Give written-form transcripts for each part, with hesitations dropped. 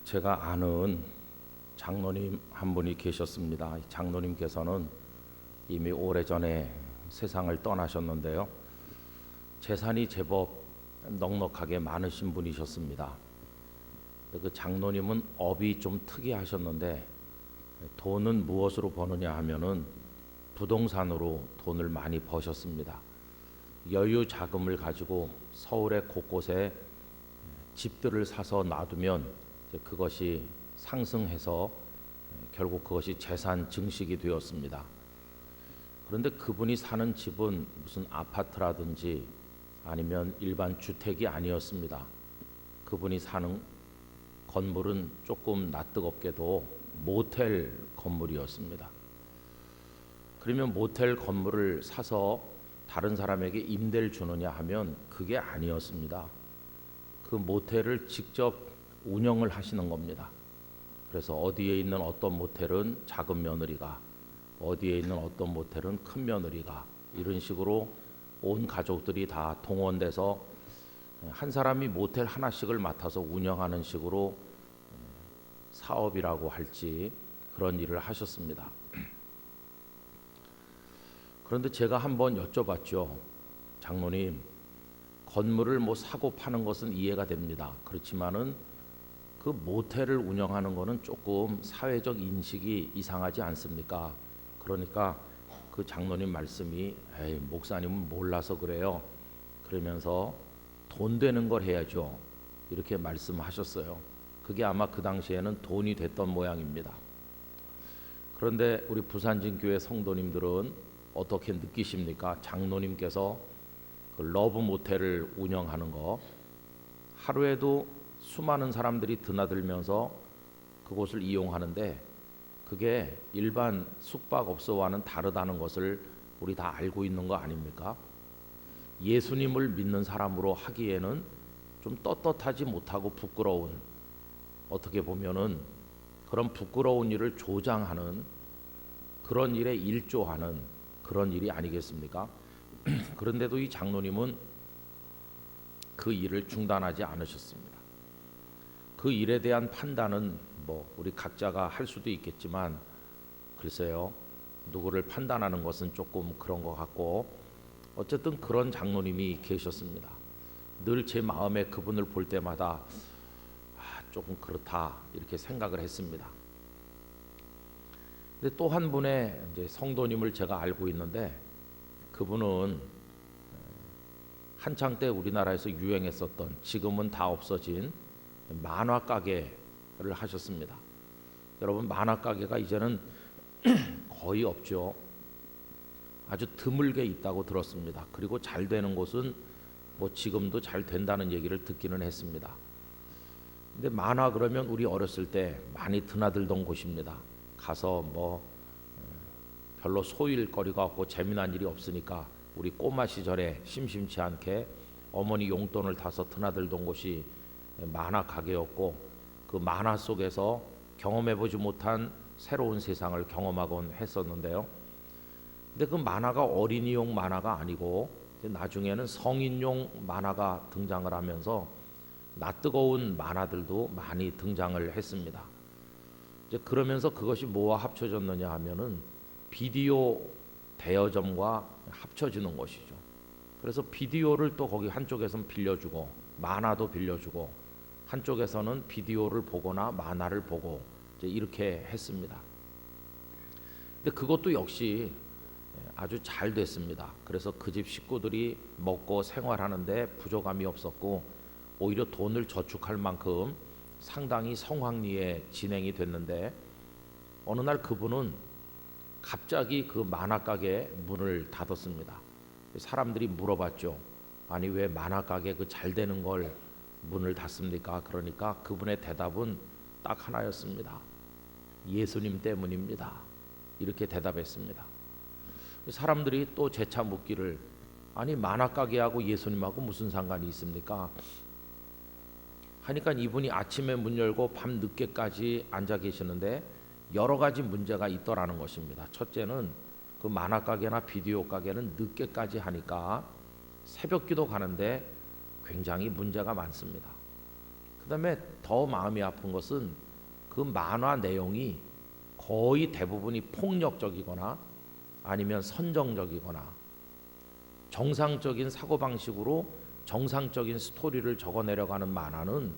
제가 아는 장로님 한 분이 계셨습니다. 이 장로님께서는 이미 오래전에 세상을 떠나셨는데요. 재산이 제법 넉넉하게 많으신 분이셨습니다. 그 장로님은 업이 좀 특이하셨는데 돈은 무엇으로 버느냐 하면은 부동산으로 돈을 많이 버셨습니다. 여유 자금을 가지고 서울의 곳곳에 집들을 사서 놔두면 그것이 상승해서 결국 그것이 재산 증식이 되었습니다. 그런데 그분이 사는 집은 무슨 아파트라든지 아니면 일반 주택이 아니었습니다. 그분이 사는 건물은 조금 낯뜨겁게도 모텔 건물이었습니다. 그러면 모텔 건물을 사서 다른 사람에게 임대를 주느냐 하면 그게 아니었습니다. 그 모텔을 직접 운영을 하시는 겁니다. 그래서 어디에 있는 어떤 모텔은 작은 며느리가, 어디에 있는 어떤 모텔은 큰 며느리가, 이런 식으로 온 가족들이 다 동원돼서 한 사람이 모텔 하나씩을 맡아서 운영하는 식으로 사업이라고 할지 그런 일을 하셨습니다. 그런데 제가 한번 여쭤봤죠. 장로님, 건물을 사고 파는 것은 이해가 됩니다. 그렇지만은 그 모텔을 운영하는 것은 조금 사회적 인식이 이상하지 않습니까? 그러니까 그 장로님 말씀이 에이, 목사님은 몰라서 그래요. 그러면서 돈 되는 걸 해야죠. 이렇게 말씀하셨어요. 그게 아마 그 당시에는 돈이 됐던 모양입니다. 그런데 우리 부산진교회 성도님들은 어떻게 느끼십니까? 장로님께서 그 러브 모텔을 운영하는 거, 하루에도 수많은 사람들이 드나들면서 그곳을 이용하는데 그게 일반 숙박업소와는 다르다는 것을 우리 다 알고 있는 거 아닙니까? 예수님을 믿는 사람으로 하기에는 좀 떳떳하지 못하고 부끄러운, 어떻게 보면은 그런 부끄러운 일을 조장하는 그런 일에 일조하는 그런 일이 아니겠습니까? 그런데도 이 장로님은 그 일을 중단하지 않으셨습니다. 그 일에 대한 판단은 우리 각자가 할 수도 있겠지만 글쎄요, 누구를 판단하는 것은 조금 그런 것 같고, 어쨌든 그런 장로님이 계셨습니다. 늘 제 마음에 그분을 볼 때마다 조금 그렇다 이렇게 생각을 했습니다. 근데 또 한 분의 이제 성도님을 제가 알고 있는데 그분은 한창 때 우리나라에서 유행했었던, 지금은 다 없어진 만화 가게를 하셨습니다. 여러분, 만화 가게가 이제는 거의 없죠. 아주 드물게 있다고 들었습니다. 그리고 잘 되는 곳은 지금도 잘 된다는 얘기를 듣기는 했습니다. 근데 만화 그러면 우리 어렸을 때 많이 드나들던 곳입니다. 가서 별로 소일거리가 없고 재미난 일이 없으니까 우리 꼬마 시절에 심심치 않게 어머니 용돈을 타서 드나들던 곳이 만화 가게였고, 그 만화 속에서 경험해보지 못한 새로운 세상을 경험하곤 했었는데요. 근데 그 만화가 어린이용 만화가 아니고 나중에는 성인용 만화가 등장을 하면서 낯뜨거운 만화들도 많이 등장을 했습니다. 이제 그러면서 그것이 뭐와 합쳐졌느냐 하면은 비디오 대여점과 합쳐지는 것이죠. 그래서 비디오를 또 거기 한쪽에서는 빌려주고 만화도 빌려주고 한쪽에서는 비디오를 보거나 만화를 보고 이제 이렇게 했습니다. 근데 그것도 역시 아주 잘 됐습니다. 그래서 그 집 식구들이 먹고 생활하는데 부족함이 없었고 오히려 돈을 저축할 만큼 상당히 성황리에 진행이 됐는데, 어느 날 그분은 갑자기 그 만화 가게 문을 닫았습니다. 사람들이 물어봤죠. 아니, 왜 만화 가게 그 잘 되는 걸 문을 닫습니까? 그러니까 그분의 대답은 딱 하나였습니다. 예수님 때문입니다. 이렇게 대답했습니다. 사람들이 또 재차 묻기를, 아니 만화 가게하고 예수님하고 무슨 상관이 있습니까? 하니까 이분이 아침에 문 열고 밤 늦게까지 앉아 계시는데 여러 가지 문제가 있더라는 것입니다. 첫째는 그 만화 가게나 비디오 가게는 늦게까지 하니까 새벽기도 가는데 굉장히 문제가 많습니다. 그다음에 더 마음이 아픈 것은 그 만화 내용이 거의 대부분이 폭력적이거나 아니면 선정적이거나 정상적인 사고방식으로 정상적인 스토리를 적어내려가는 만화는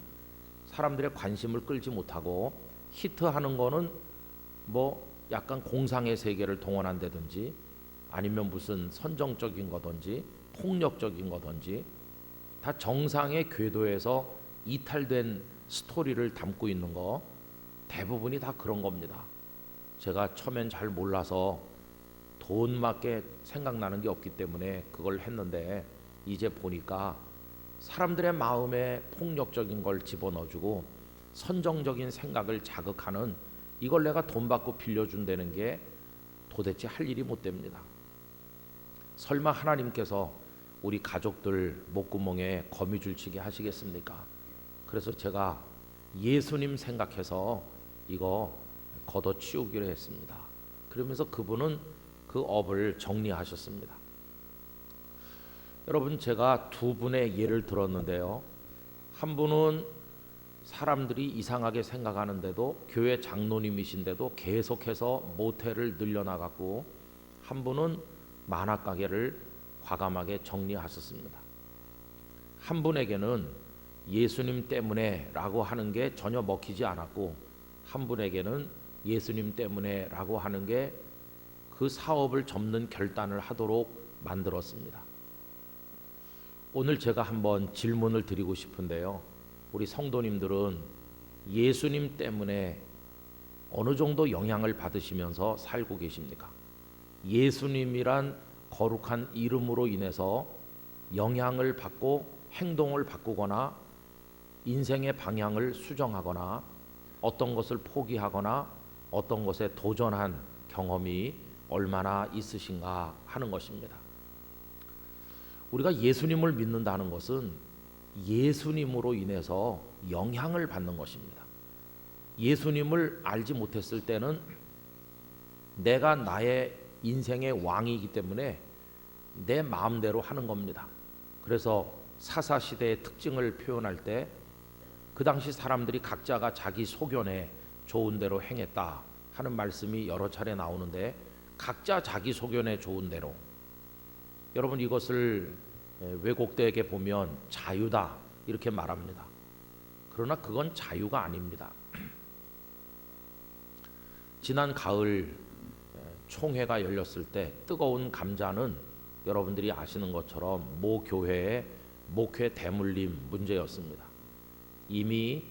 사람들의 관심을 끌지 못하고, 히트하는 거는 뭐 약간 공상의 세계를 동원한다든지 아니면 무슨 선정적인 거든지 폭력적인 거든지 다 정상의 궤도에서 이탈된 스토리를 담고 있는 거, 대부분이 다 그런 겁니다. 제가 처음엔 잘 몰라서 돈밖에 생각나는 게 없기 때문에 그걸 했는데, 이제 보니까 사람들의 마음에 폭력적인 걸 집어넣어주고 선정적인 생각을 자극하는, 이걸 내가 돈 받고 빌려준다는 게 도대체 할 일이 못 됩니다. 설마 하나님께서 우리 가족들 목구멍에 거미줄 치게 하시겠습니까? 그래서 제가 예수님 생각해서 이거 걷어치우기로 했습니다. 그러면서 그분은 그 업을 정리하셨습니다. 여러분, 제가 두 분의 예를 들었는데요. 한 분은 사람들이 이상하게 생각하는데도 교회 장로님이신데도 계속해서 모텔을 늘려나갔고, 한 분은 만화가게를 과감하게 정리하셨습니다. 한 분에게는 예수님 때문에 라고 하는 게 전혀 먹히지 않았고, 한 분에게는 예수님 때문에 라고 하는 게 그 사업을 접는 결단을 하도록 만들었습니다. 오늘 제가 한번 질문을 드리고 싶은데요. 우리 성도님들은 예수님 때문에 어느 정도 영향을 받으시면서 살고 계십니까? 예수님이란 거룩한 이름으로 인해서 영향을 받고 행동을 바꾸거나 인생의 방향을 수정하거나 어떤 것을 포기하거나 어떤 것에 도전한 경험이 얼마나 있으신가 하는 것입니다. 우리가 예수님을 믿는다는 것은 예수님으로 인해서 영향을 받는 것입니다. 예수님을 알지 못했을 때는 내가 나의 인생의 왕이기 때문에 내 마음대로 하는 겁니다. 그래서 사사시대의 특징을 표현할 때 그 당시 사람들이 각자가 자기 소견에 좋은 대로 행했다 하는 말씀이 여러 차례 나오는데, 각자 자기 소견에 좋은 대로, 여러분 이것을 왜곡되게 보면 자유다 이렇게 말합니다. 그러나 그건 자유가 아닙니다. 지난 가을 총회가 열렸을 때 뜨거운 감자는 여러분들이 아시는 것처럼 모 교회의 목회 대물림 문제였습니다. 이미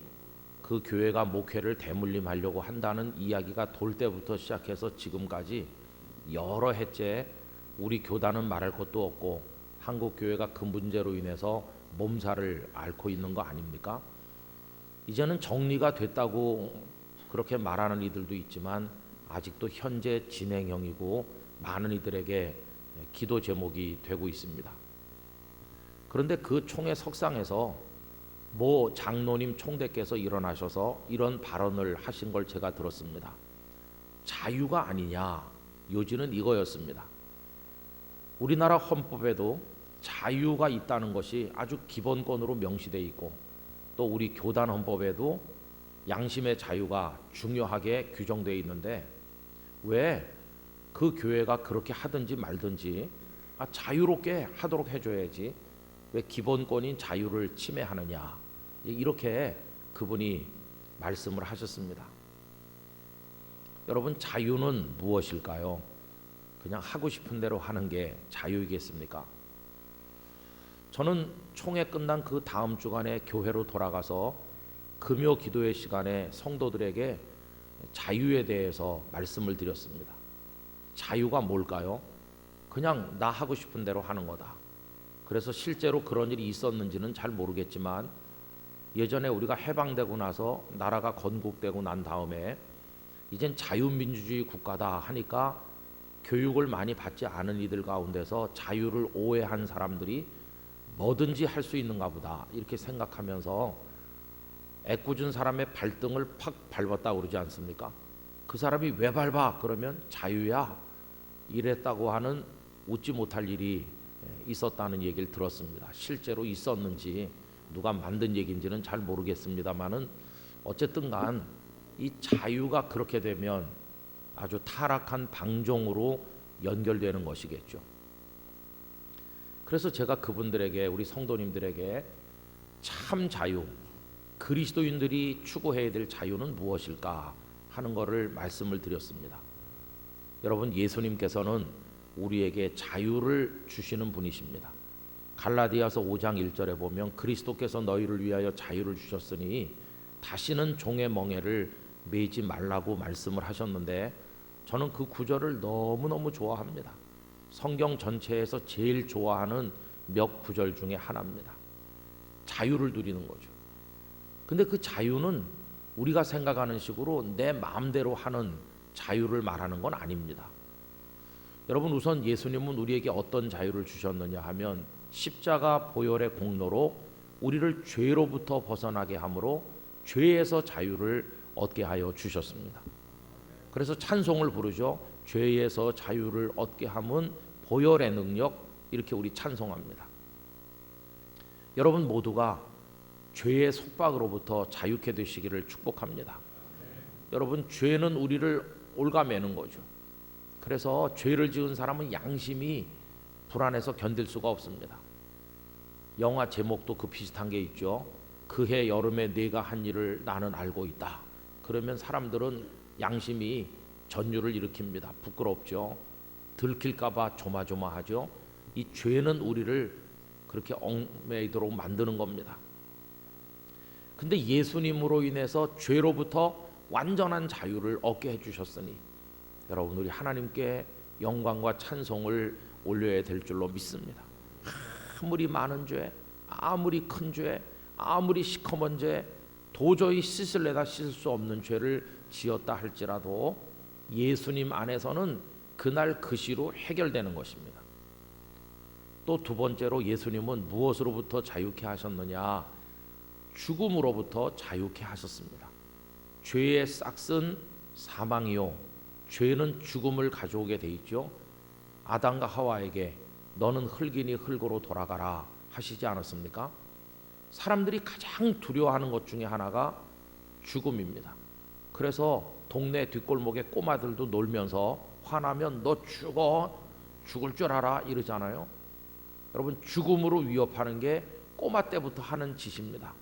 그 교회가 목회를 대물림하려고 한다는 이야기가 돌 때부터 시작해서 지금까지 여러 해째 우리 교단은 말할 것도 없고 한국 교회가 그 문제로 인해서 몸살을 앓고 있는 거 아닙니까? 이제는 정리가 됐다고 그렇게 말하는 이들도 있지만 아직도 현재 진행형이고 많은 이들에게 기도 제목이 되고 있습니다. 그런데 그 총회 석상에서 모 장로님 총대께서 일어나셔서 이런 발언을 하신 걸 제가 들었습니다. 자유가 아니냐, 요지는 이거였습니다. 우리나라 헌법에도 자유가 있다는 것이 아주 기본권으로 명시되어 있고, 또 우리 교단 헌법에도 양심의 자유가 중요하게 규정되어 있는데, 왜 그 교회가 그렇게 하든지 말든지 자유롭게 하도록 해줘야지 왜 기본권인 자유를 침해하느냐, 이렇게 그분이 말씀을 하셨습니다. 여러분, 자유는 무엇일까요? 그냥 하고 싶은 대로 하는 게 자유이겠습니까? 저는 총회 끝난 그 다음 주간에 교회로 돌아가서 금요 기도회 시간에 성도들에게 자유에 대해서 말씀을 드렸습니다. 자유가 뭘까요? 그냥 나 하고 싶은 대로 하는 거다. 그래서 실제로 그런 일이 있었는지는 잘 모르겠지만, 예전에 우리가 해방되고 나서 나라가 건국되고 난 다음에 이젠 자유민주주의 국가다 하니까 교육을 많이 받지 않은 이들 가운데서 자유를 오해한 사람들이 뭐든지 할 수 있는가 보다 이렇게 생각하면서 애꿎은 사람의 발등을 팍 밟았다 그러지 않습니까? 그 사람이 왜 밟아? 그러면 자유야 이랬다고 하는 웃지 못할 일이 있었다는 얘기를 들었습니다. 실제로 있었는지 누가 만든 얘기인지는 잘 모르겠습니다만은 어쨌든 간 이 자유가 그렇게 되면 아주 타락한 방종으로 연결되는 것이겠죠. 그래서 제가 그분들에게, 우리 성도님들에게 참 자유, 그리스도인들이 추구해야 될 자유는 무엇일까 하는 것을 말씀을 드렸습니다. 여러분, 예수님께서는 우리에게 자유를 주시는 분이십니다. 갈라디아서 5장 1절에 보면 그리스도께서 너희를 위하여 자유를 주셨으니 다시는 종의 멍에를 매지 말라고 말씀을 하셨는데, 저는 그 구절을 너무너무 좋아합니다. 성경 전체에서 제일 좋아하는 몇 구절 중에 하나입니다. 자유를 누리는 거죠. 근데 그 자유는 우리가 생각하는 식으로 내 마음대로 하는 자유를 말하는 건 아닙니다. 여러분, 우선 예수님은 우리에게 어떤 자유를 주셨느냐 하면 십자가 보혈의 공로로 우리를 죄로부터 벗어나게 함으로 죄에서 자유를 얻게 하여 주셨습니다. 그래서 찬송을 부르죠. 죄에서 자유를 얻게 함은 보혈의 능력, 이렇게 우리 찬송합니다. 여러분 모두가 죄의 속박으로부터 자유케 되시기를 축복합니다. 여러분, 죄는 우리를 올가매는 거죠. 그래서 죄를 지은 사람은 양심이 불안해서 견딜 수가 없습니다. 영화 제목도 그 비슷한 게 있죠. 그해 여름에 네가 한 일을 나는 알고 있다. 그러면 사람들은 양심이 전율을 일으킵니다. 부끄럽죠. 들킬까봐 조마조마하죠. 이 죄는 우리를 그렇게 얽매이도록 만드는 겁니다. 근데 예수님으로 인해서 죄로부터 완전한 자유를 얻게 해주셨으니 여러분, 우리 하나님께 영광과 찬송을 올려야 될 줄로 믿습니다. 아무리 많은 죄, 아무리 큰 죄, 아무리 시커먼 죄, 도저히 씻을래다 씻을 수 없는 죄를 지었다 할지라도 예수님 안에서는 그날 그 시로 해결되는 것입니다. 또 두 번째로 예수님은 무엇으로부터 자유케 하셨느냐? 죽음으로부터 자유케 하셨습니다. 죄의 싹은 사망이요, 죄는 죽음을 가져오게 돼 있죠. 아담과 하와에게 너는 흙이니 흙으로 돌아가라 하시지 않았습니까? 사람들이 가장 두려워하는 것 중에 하나가 죽음입니다. 그래서 동네 뒷골목에 꼬마들도 놀면서 화나면 너 죽을 줄 알아 이러잖아요. 여러분, 죽음으로 위협하는 게 꼬마 때부터 하는 짓입니다.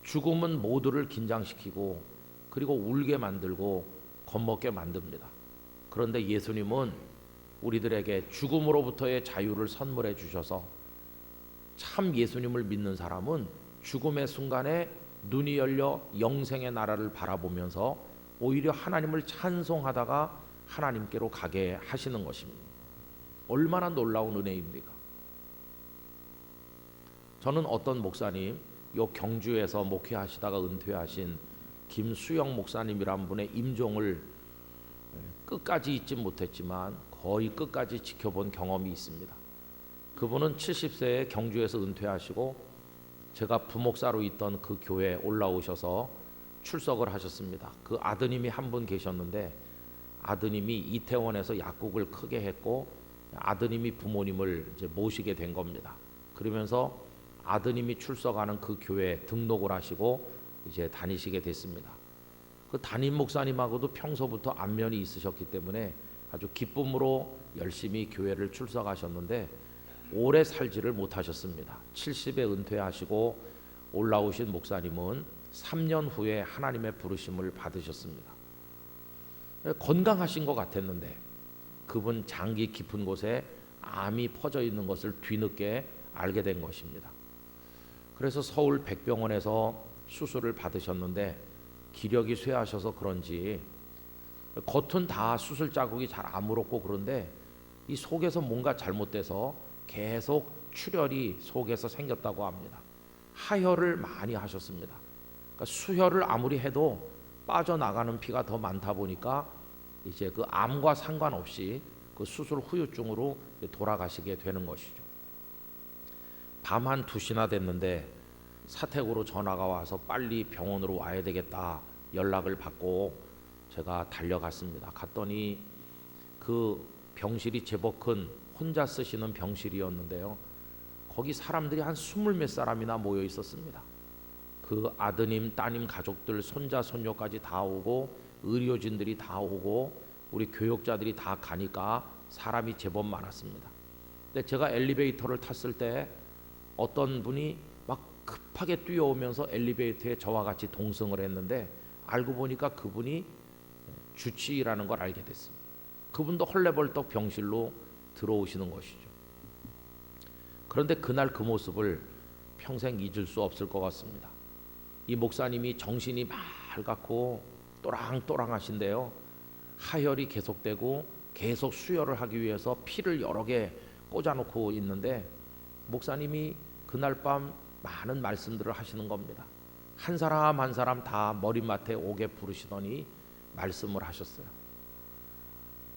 죽음은 모두를 긴장시키고 그리고 울게 만들고 겁먹게 만듭니다. 그런데 예수님은 우리들에게 죽음으로부터의 자유를 선물해 주셔서 참 예수님을 믿는 사람은 죽음의 순간에 눈이 열려 영생의 나라를 바라보면서 오히려 하나님을 찬송하다가 하나님께로 가게 하시는 것입니다. 얼마나 놀라운 은혜입니까? 저는 어떤 목사님, 요 경주에서 목회하시다가 은퇴하신 김수영 목사님이란 분의 임종을 끝까지 잊지 못했지만 거의 끝까지 지켜본 경험이 있습니다. 그분은 70세에 경주에서 은퇴하시고 제가 부목사로 있던 그 교회에 올라오셔서 출석을 하셨습니다. 그 아드님이 한 분 계셨는데 아드님이 이태원에서 약국을 크게 했고 아드님이 부모님을 이제 모시게 된 겁니다. 그러면서 아드님이 출석하는 그 교회에 등록을 하시고 이제 다니시게 됐습니다. 그 담임 목사님하고도 평소부터 안면이 있으셨기 때문에 아주 기쁨으로 열심히 교회를 출석하셨는데 오래 살지를 못하셨습니다. 70에 은퇴하시고 올라오신 목사님은 3년 후에 하나님의 부르심을 받으셨습니다. 건강하신 것 같았는데 그분 장기 깊은 곳에 암이 퍼져 있는 것을 뒤늦게 알게 된 것입니다. 그래서 서울 백병원에서 수술을 받으셨는데 기력이 쇠하셔서 그런지 겉은 다 수술 자국이 잘 아무렇고 그런데 이 속에서 뭔가 잘못돼서 계속 출혈이 속에서 생겼다고 합니다. 하혈을 많이 하셨습니다. 그러니까 수혈을 아무리 해도 빠져나가는 피가 더 많다 보니까 이제 그 암과 상관없이 그 수술 후유증으로 돌아가시게 되는 것이죠. 밤 한 2시나 됐는데 사택으로 전화가 와서 빨리 병원으로 와야 되겠다 연락을 받고 제가 달려갔습니다. 갔더니 그 병실이 제법 큰 혼자 쓰시는 병실이었는데요. 거기 사람들이 한 20몇 사람이나 모여 있었습니다. 그 아드님, 따님, 가족들, 손자, 손녀까지 다 오고 의료진들이 다 오고 우리 교역자들이 다 가니까 사람이 제법 많았습니다. 근데 제가 엘리베이터를 탔을 때 어떤 분이 막 급하게 뛰어오면서 엘리베이터에 저와 같이 동승을 했는데 알고 보니까 그분이 주치의라는 걸 알게 됐습니다. 그분도 헐레벌떡 병실로 들어오시는 것이죠. 그런데 그날 그 모습을 평생 잊을 수 없을 것 같습니다. 이 목사님이 정신이 맑고 또랑또랑하신데요. 하혈이 계속되고 계속 수혈을 하기 위해서 피를 여러 개 꽂아놓고 있는데 목사님이 그날 밤 많은 말씀들을 하시는 겁니다. 한 사람 한 사람 다 머리맡에 오게 부르시더니 말씀을 하셨어요.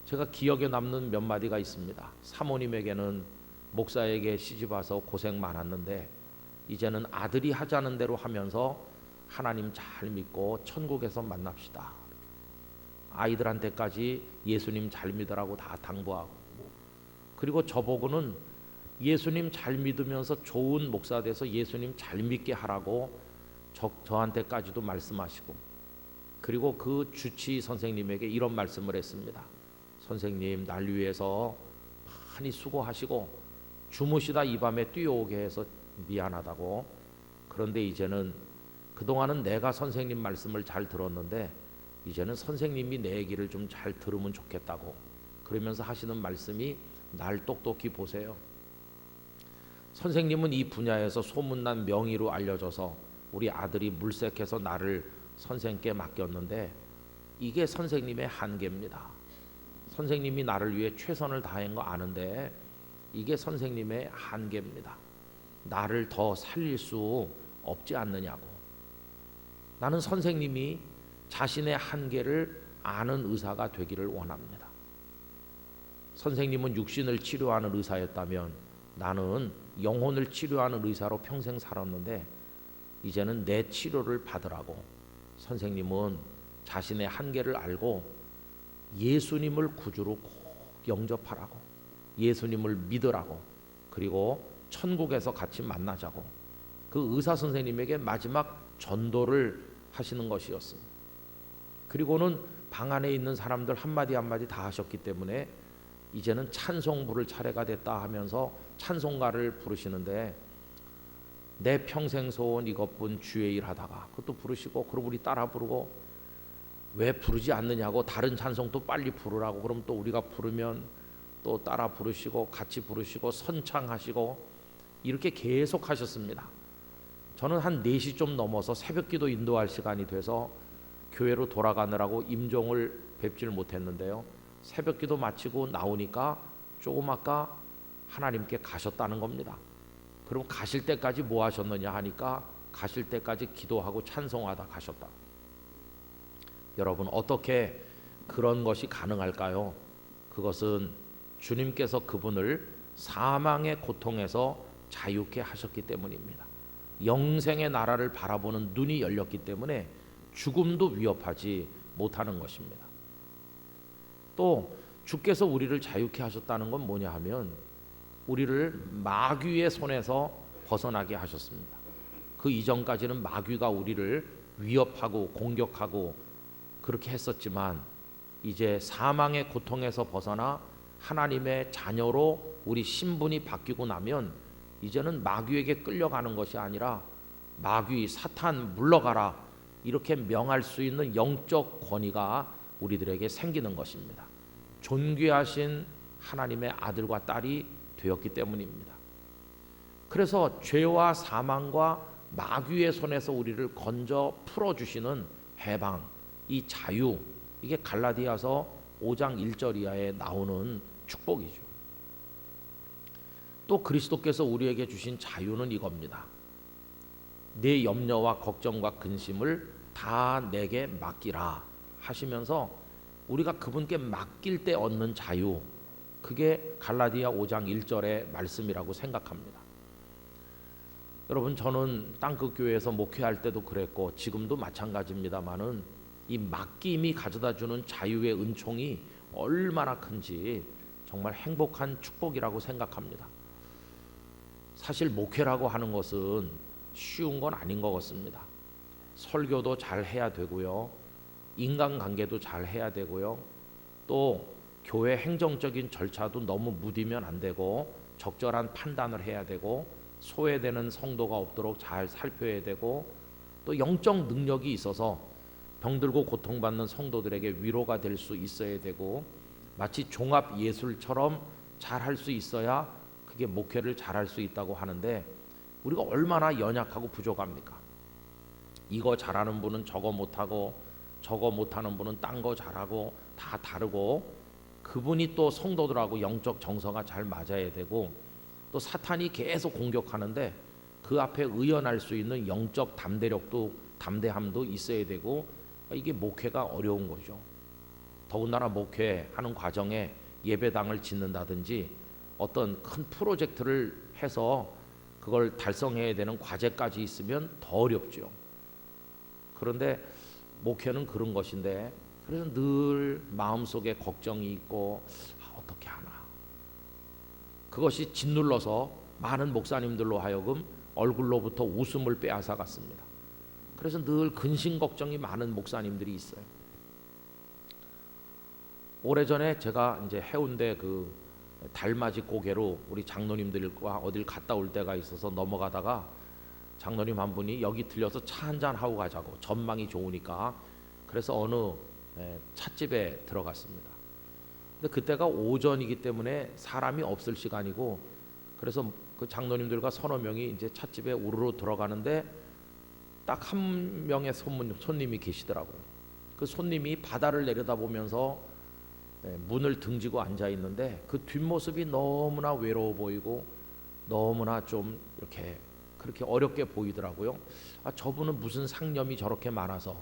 제가 기억에 남는 몇 마디가 있습니다. 사모님에게는 목사에게 시집 와서 고생 많았는데 이제는 아들이 하자는 대로 하면서 하나님 잘 믿고 천국에서 만납시다. 아이들한테까지 예수님 잘 믿으라고 다 당부하고, 그리고 저보고는 예수님 잘 믿으면서 좋은 목사 돼서 예수님 잘 믿게 하라고 저한테까지도 말씀하시고, 그리고 그 주치의 선생님에게 이런 말씀을 했습니다. 선생님, 날 위해서 많이 수고하시고 주무시다 이 밤에 뛰어오게 해서 미안하다고. 그런데 이제는 그동안은 내가 선생님 말씀을 잘 들었는데 이제는 선생님이 내 얘기를 좀 잘 들으면 좋겠다고. 그러면서 하시는 말씀이, 날 똑똑히 보세요. 선생님은 이 분야에서 소문난 명의로 알려져서 우리 아들이 물색해서 나를 선생님께 맡겼는데 이게 선생님의 한계입니다. 선생님이 나를 위해 최선을 다한 거 아는데 이게 선생님의 한계입니다. 나를 더 살릴 수 없지 않느냐고. 나는 선생님이 자신의 한계를 아는 의사가 되기를 원합니다. 선생님은 육신을 치료하는 의사였다면 나는 영혼을 치료하는 의사로 평생 살았는데 이제는 내 치료를 받으라고. 선생님은 자신의 한계를 알고 예수님을 구주로 꼭 영접하라고, 예수님을 믿으라고, 그리고 천국에서 같이 만나자고 그 의사 선생님에게 마지막 전도를 하시는 것이었습니다. 그리고는 방 안에 있는 사람들 한마디 한마디 다 하셨기 때문에 이제는 찬송 부를 차례가 됐다 하면서 찬송가를 부르시는데, 내 평생 소원 이것뿐 주의 일 하다가 그것도 부르시고, 그리고 우리 따라 부르고, 왜 부르지 않느냐고, 다른 찬송 또 빨리 부르라고. 그럼 또 우리가 부르면 또 따라 부르시고 같이 부르시고 선창하시고 이렇게 계속 하셨습니다. 저는 한 4시 좀 넘어서 새벽기도 인도할 시간이 돼서 교회로 돌아가느라고 임종을 뵙질 못했는데요. 새벽기도 마치고 나오니까 조금 아까 하나님께 가셨다는 겁니다. 그럼 가실 때까지 뭐 하셨느냐 하니까 가실 때까지 기도하고 찬송하다 가셨다. 여러분, 어떻게 그런 것이 가능할까요? 그것은 주님께서 그분을 사망의 고통에서 자유케 하셨기 때문입니다. 영생의 나라를 바라보는 눈이 열렸기 때문에 죽음도 위협하지 못하는 것입니다. 또 주께서 우리를 자유케 하셨다는 건 뭐냐 하면 우리를 마귀의 손에서 벗어나게 하셨습니다. 그 이전까지는 마귀가 우리를 위협하고 공격하고 그렇게 했었지만 이제 사망의 고통에서 벗어나 하나님의 자녀로 우리 신분이 바뀌고 나면 이제는 마귀에게 끌려가는 것이 아니라 마귀, 사탄 물러가라 이렇게 명할 수 있는 영적 권위가 우리들에게 생기는 것입니다. 존귀하신 하나님의 아들과 딸이 되었기 때문입니다. 그래서 죄와 사망과 마귀의 손에서 우리를 건져 풀어주시는 해방, 이 자유, 이게 갈라디아서 5장 1절 이하에 나오는 축복이죠. 또 그리스도께서 우리에게 주신 자유는 이겁니다. 내 염려와 걱정과 근심을 다 내게 맡기라 하시면서 우리가 그분께 맡길 때 얻는 자유, 그게 갈라디아 5장 1절의 말씀이라고 생각합니다. 여러분, 저는 땅끝교회에서 목회할 때도 그랬고 지금도 마찬가지입니다만은 이 맡김이 가져다주는 자유의 은총이 얼마나 큰지 정말 행복한 축복이라고 생각합니다. 사실 목회라고 하는 것은 쉬운 건 아닌 것 같습니다. 설교도 잘 해야 되고요, 인간관계도 잘 해야 되고요, 또 교회 행정적인 절차도 너무 무디면 안 되고 적절한 판단을 해야 되고, 소외되는 성도가 없도록 잘 살펴야 되고, 또 영적 능력이 있어서 병들고 고통받는 성도들에게 위로가 될 수 있어야 되고, 마치 종합 예술처럼 잘 할 수 있어야 그게 목회를 잘 할 수 있다고 하는데, 우리가 얼마나 연약하고 부족합니까? 이거 잘하는 분은 저거 못하고, 저거 못하는 분은 딴 거 잘하고, 다 다르고, 그분이 또 성도들하고 영적 정서가 잘 맞아야 되고, 또 사탄이 계속 공격하는데 그 앞에 의연할 수 있는 영적 담대력도, 담대함도 있어야 되고, 이게 목회가 어려운 거죠. 더군다나 목회하는 과정에 예배당을 짓는다든지 어떤 큰 프로젝트를 해서 그걸 달성해야 되는 과제까지 있으면 더 어렵죠. 그런데 목회는 그런 것인데, 그래서 늘 마음속에 걱정이 있고, 어떻게 하나, 그것이 짓눌러서 많은 목사님들로 하여금 얼굴로부터 웃음을 빼앗아 갔습니다. 그래서 늘 근심 걱정이 많은 목사님들이 있어요. 오래전에 제가 이제 해운대 그 달맞이 고개로 우리 장로님들과 어딜 갔다 올 때가 있어서 넘어가다가 장로님 한 분이 여기 들려서 차 한잔 하고 가자고, 전망이 좋으니까. 그래서 어느 찻집에 들어갔습니다. 근데 그때가 오전이기 때문에 사람이 없을 시간이고, 그래서 그 장로님들과 서너 명이 이제 찻집에 우르르 들어가는데 딱 한 명의 손님이 계시더라고요. 그 손님이 바다를 내려다보면서 문을 등지고 앉아 있는데, 그 뒷모습이 너무나 외로워 보이고 너무나 좀 이렇게 그렇게 어렵게 보이더라고요. 저분은 무슨 상념이 저렇게 많아서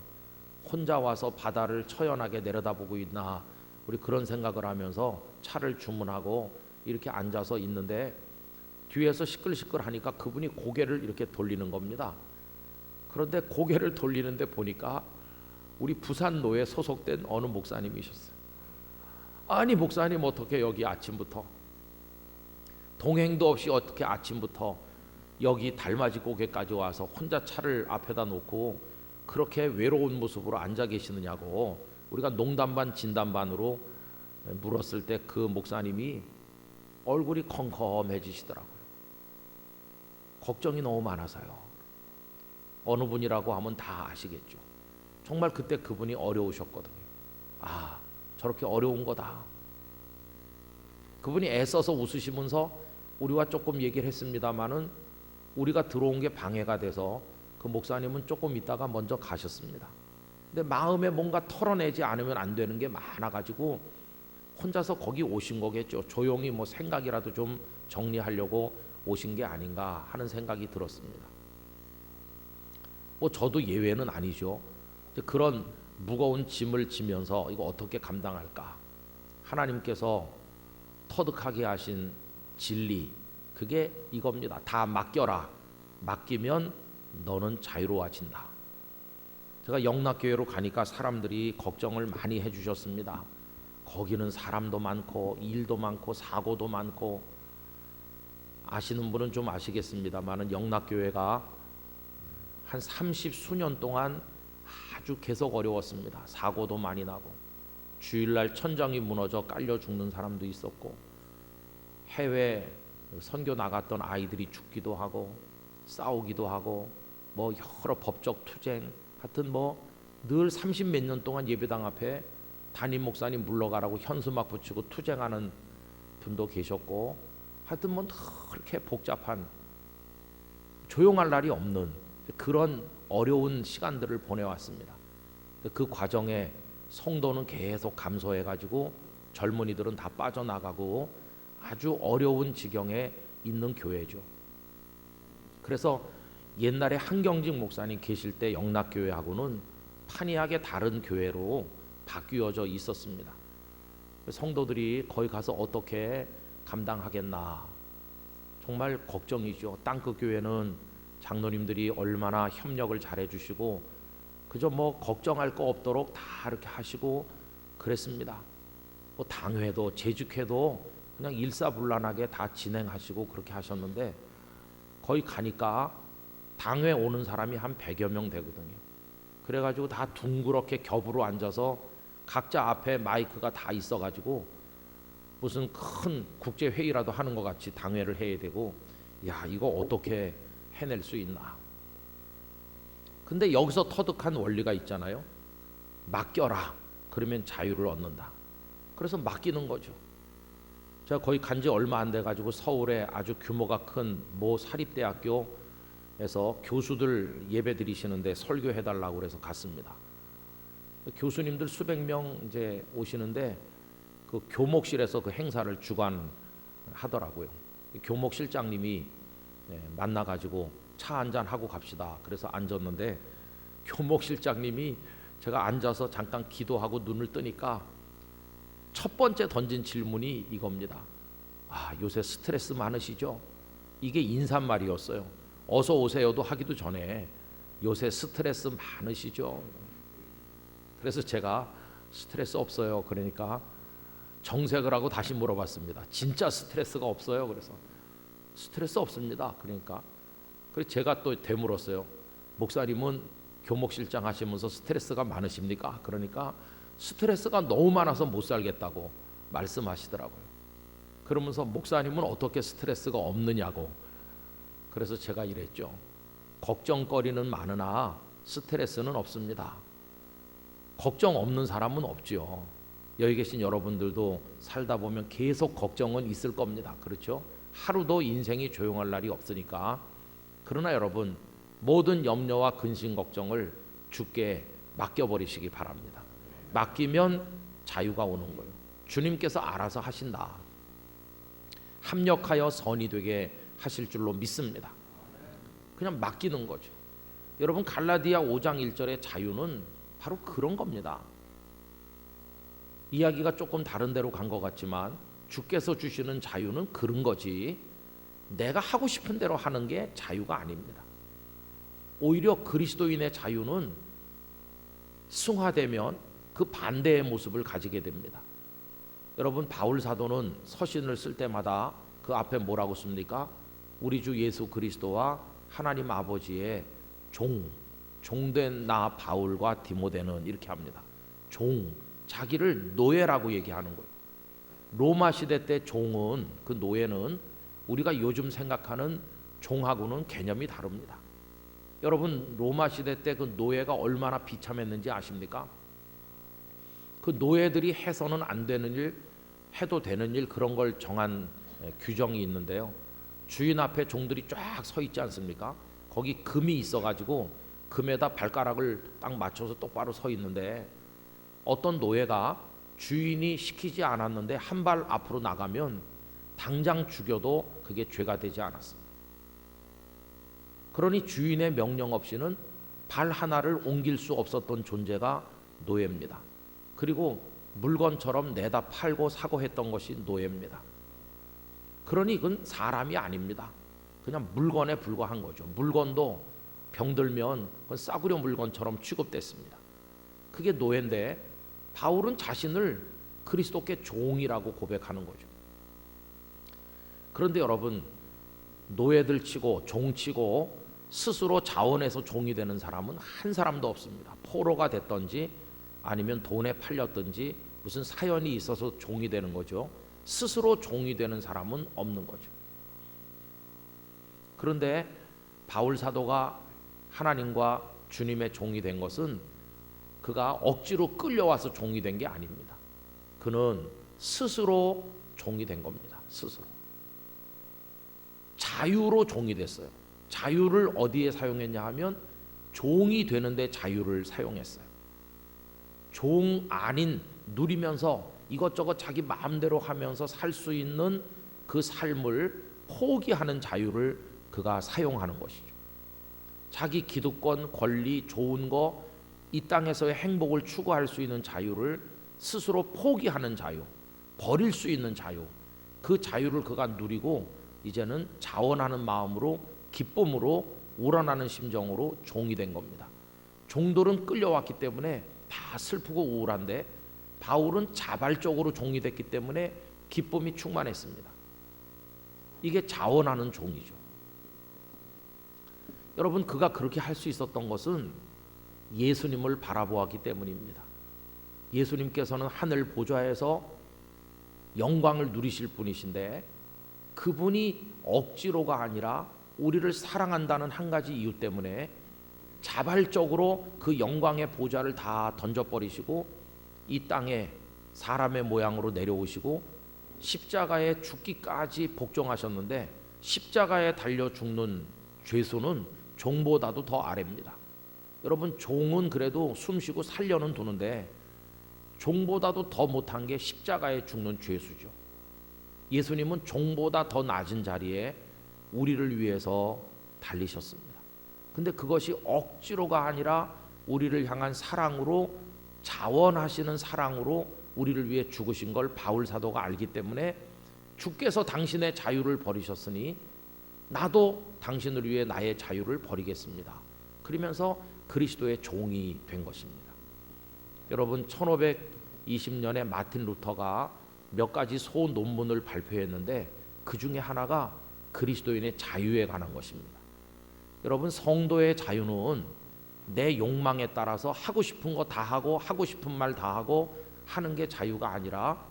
혼자 와서 바다를 처연하게 내려다보고 있나, 우리 그런 생각을 하면서 차를 주문하고 이렇게 앉아서 있는데, 뒤에서 시끌시끌하니까 그분이 고개를 이렇게 돌리는 겁니다. 그런데 고개를 돌리는데 보니까 우리 부산노에 소속된 어느 목사님이셨어요. 아니 목사님, 어떻게 여기 아침부터, 동행도 없이 어떻게 아침부터 여기 달맞이 고개까지 와서 혼자 차를 앞에다 놓고 그렇게 외로운 모습으로 앉아 계시느냐고 우리가 농담 반 진담 반으로 물었을 때, 그 목사님이 얼굴이 컴컴해지시더라고요. 걱정이 너무 많아서요. 어느 분이라고 하면 다 아시겠죠. 정말 그때 그분이 어려우셨거든요. 저렇게 어려운 거다. 그분이 애써서 웃으시면서 우리와 조금 얘기를 했습니다마는 우리가 들어온 게 방해가 돼서 그 목사님은 조금 있다가 먼저 가셨습니다. 근데 마음에 뭔가 털어내지 않으면 안 되는 게 많아가지고 혼자서 거기 오신 거겠죠. 조용히 뭐 생각이라도 좀 정리하려고 오신 게 아닌가 하는 생각이 들었습니다. 뭐 저도 예외는 아니죠. 그런 무거운 짐을 지면서 이거 어떻게 감당할까? 하나님께서 터득하게 하신 진리, 그게 이겁니다. 다 맡겨라. 맡기면 너는 자유로워진다. 제가 영락교회로 가니까 사람들이 걱정을 많이 해주셨습니다. 거기는 사람도 많고 일도 많고 사고도 많고, 아시는 분은 좀 아시겠습니다만은 영락교회가 한 30수년 동안 아주 계속 어려웠습니다. 사고도 많이 나고, 주일날 천장이 무너져 깔려 죽는 사람도 있었고, 해외 선교 나갔던 아이들이 죽기도 하고 싸우기도 하고, 뭐 여러 법적 투쟁, 하여튼 뭐 늘 30몇 년 동안 예배당 앞에 담임 목사님 물러가라고 현수막 붙이고 투쟁하는 분도 계셨고, 하여튼 뭐 그렇게 복잡한, 조용할 날이 없는 그런 어려운 시간들을 보내왔습니다. 그 과정에 성도는 계속 감소해가지고 젊은이들은 다 빠져나가고 아주 어려운 지경에 있는 교회죠. 그래서 옛날에 한경직 목사님 계실 때 영락교회하고는 판이하게 다른 교회로 바뀌어져 있었습니다. 성도들이 거기 가서 어떻게 감당하겠나, 정말 걱정이죠. 땅끝 교회는 장로님들이 얼마나 협력을 잘해 주시고 그저 뭐 걱정할 거 없도록 다 이렇게 하시고 그랬습니다. 뭐 당회도 재직회도 그냥 일사불란하게 다 진행하시고 그렇게 하셨는데, 거기 가니까 당회 오는 사람이 한 100여 명 되거든요. 그래가지고 다 둥그렇게 겹으로 앉아서 각자 앞에 마이크가 다 있어가지고 무슨 큰 국제 회의라도 하는 것 같이 당회를 해야 되고, 야, 이거 어떻게 해낼 수 있나. 근데 여기서 터득한 원리가 있잖아요. 맡겨라. 그러면 자유를 얻는다. 그래서 맡기는 거죠. 제가 거기 간지 얼마 안 돼 가지고 서울에 아주 규모가 큰 모 사립대학교에서 교수들 예배 드리시는데 설교해 달라고 그래서 갔습니다. 교수님들 수백 명 이제 오시는데 그 교목실에서 그 행사를 주관하더라고요. 교목실장님이 만나 가지고 차 한잔 하고 갑시다. 그래서 앉았는데 교목실장님이 제가 앉아서 잠깐 기도하고 눈을 뜨니까 첫 번째 던진 질문이 이겁니다. 아, 요새 스트레스 많으시죠? 이게 인사말이었어요. 어서 오세요도 하기도 전에 요새 스트레스 많으시죠? 그래서 제가 스트레스 없어요. 그러니까 정색을 하고 다시 물어봤습니다. 진짜 스트레스가 없어요? 그래서 스트레스 없습니다. 그러니까 그래서 제가 또 되물었어요. 목사님은 교목실장 하시면서 스트레스가 많으십니까? 그러니까 스트레스가 너무 많아서 못 살겠다고 말씀하시더라고요. 그러면서 목사님은 어떻게 스트레스가 없느냐고. 그래서 제가 이랬죠. 걱정거리는 많으나 스트레스는 없습니다. 걱정 없는 사람은 없죠. 여기 계신 여러분들도 살다 보면 계속 걱정은 있을 겁니다. 그렇죠? 하루도 인생이 조용할 날이 없으니까. 그러나 여러분, 모든 염려와 근심 걱정을 주께 맡겨버리시기 바랍니다. 맡기면 자유가 오는 거예요. 주님께서 알아서 하신다. 합력하여 선이 되게 하실 줄로 믿습니다. 그냥 맡기는 거죠. 여러분, 갈라디아 5장 1절의 자유는 바로 그런 겁니다. 이야기가 조금 다른 데로 간 것 같지만 주께서 주시는 자유는 그런 거지, 내가 하고 싶은 대로 하는 게 자유가 아닙니다. 오히려 그리스도인의 자유는 승화되면 그 반대의 모습을 가지게 됩니다. 여러분, 바울 사도는 서신을 쓸 때마다 그 앞에 뭐라고 씁니까? 우리 주 예수 그리스도와 하나님 아버지의 종된 나 바울과 디모데는 이렇게 합니다. 자기를 노예라고 얘기하는 거예요. 로마 시대 때 종은, 그 노예는 우리가 요즘 생각하는 종하고는 개념이 다릅니다. 여러분, 로마 시대 때 그 노예가 얼마나 비참했는지 아십니까? 그 노예들이 해서는 안 되는 일, 해도 되는 일, 그런 걸 정한 규정이 있는데요. 주인 앞에 종들이 쫙 서 있지 않습니까? 거기 금이 있어가지고 금에다 발가락을 딱 맞춰서 똑바로 서 있는데, 어떤 노예가 주인이 시키지 않았는데 한 발 앞으로 나가면 당장 죽여도 그게 죄가 되지 않았습니다. 그러니 주인의 명령 없이는 발 하나를 옮길 수 없었던 존재가 노예입니다. 그리고 물건처럼 내다 팔고 사고 했던 것이 노예입니다. 그러니 그건 사람이 아닙니다. 그냥 물건에 불과한 거죠. 물건도 병들면 그건 싸구려 물건처럼 취급됐습니다. 그게 노예인데, 바울은 자신을 그리스도께 종이라고 고백하는 거죠. 그런데 여러분, 노예들 치고 종 치고 스스로 자원해서 종이 되는 사람은 한 사람도 없습니다. 포로가 됐든지 아니면 돈에 팔렸든지 무슨 사연이 있어서 종이 되는 거죠. 스스로 종이 되는 사람은 없는 거죠. 그런데 바울 사도가 하나님과 주님의 종이 된 것은 그가 억지로 끌려와서 종이 된 게 아닙니다. 그는 스스로 종이 된 겁니다. 스스로 자유로 종이 됐어요. 자유를 어디에 사용했냐 하면 종이 되는데 자유를 사용했어요. 종 아닌, 누리면서 이것저것 자기 마음대로 하면서 살 수 있는 그 삶을 포기하는 자유를 그가 사용하는 것이죠. 자기 기득권, 권리, 좋은 거, 이 땅에서의 행복을 추구할 수 있는 자유를 스스로 포기하는 자유, 버릴 수 있는 자유, 그 자유를 그가 누리고 이제는 자원하는 마음으로, 기쁨으로, 우러나는 심정으로 종이 된 겁니다. 종들은 끌려왔기 때문에 다 슬프고 우울한데, 바울은 자발적으로 종이 됐기 때문에 기쁨이 충만했습니다. 이게 자원하는 종이죠. 여러분, 그가 그렇게 할 수 있었던 것은 예수님을 바라보았기 때문입니다. 예수님께서는 하늘 보좌에서 영광을 누리실 분이신데 그분이 억지로가 아니라 우리를 사랑한다는 한 가지 이유 때문에 자발적으로 그 영광의 보좌를 다 던져버리시고 이 땅에 사람의 모양으로 내려오시고 십자가에 죽기까지 복종하셨는데, 십자가에 달려 죽는 죄수는 종보다도 더 아래입니다. 여러분, 종은 그래도 숨쉬고 살려는 두는데 종보다도 더 못한 게 십자가에 죽는 죄수죠. 예수님은 종보다 더 낮은 자리에 우리를 위해서 달리셨습니다. 근데 그것이 억지로가 아니라 우리를 향한 사랑으로, 자원하시는 사랑으로 우리를 위해 죽으신 걸 바울 사도가 알기 때문에 주께서 당신의 자유를 버리셨으니 나도 당신을 위해 나의 자유를 버리겠습니다. 그러면서 그리스도의 종이 된 것입니다. 여러분, 1520년에 마틴 루터가 몇 가지 소논문을 발표했는데 그 중에 하나가 그리스도인의 자유에 관한 것입니다. 여러분, 성도의 자유는 내 욕망에 따라서 하고 싶은 거 다 하고 하고 싶은 말 다 하고 하는 게 자유가 아니라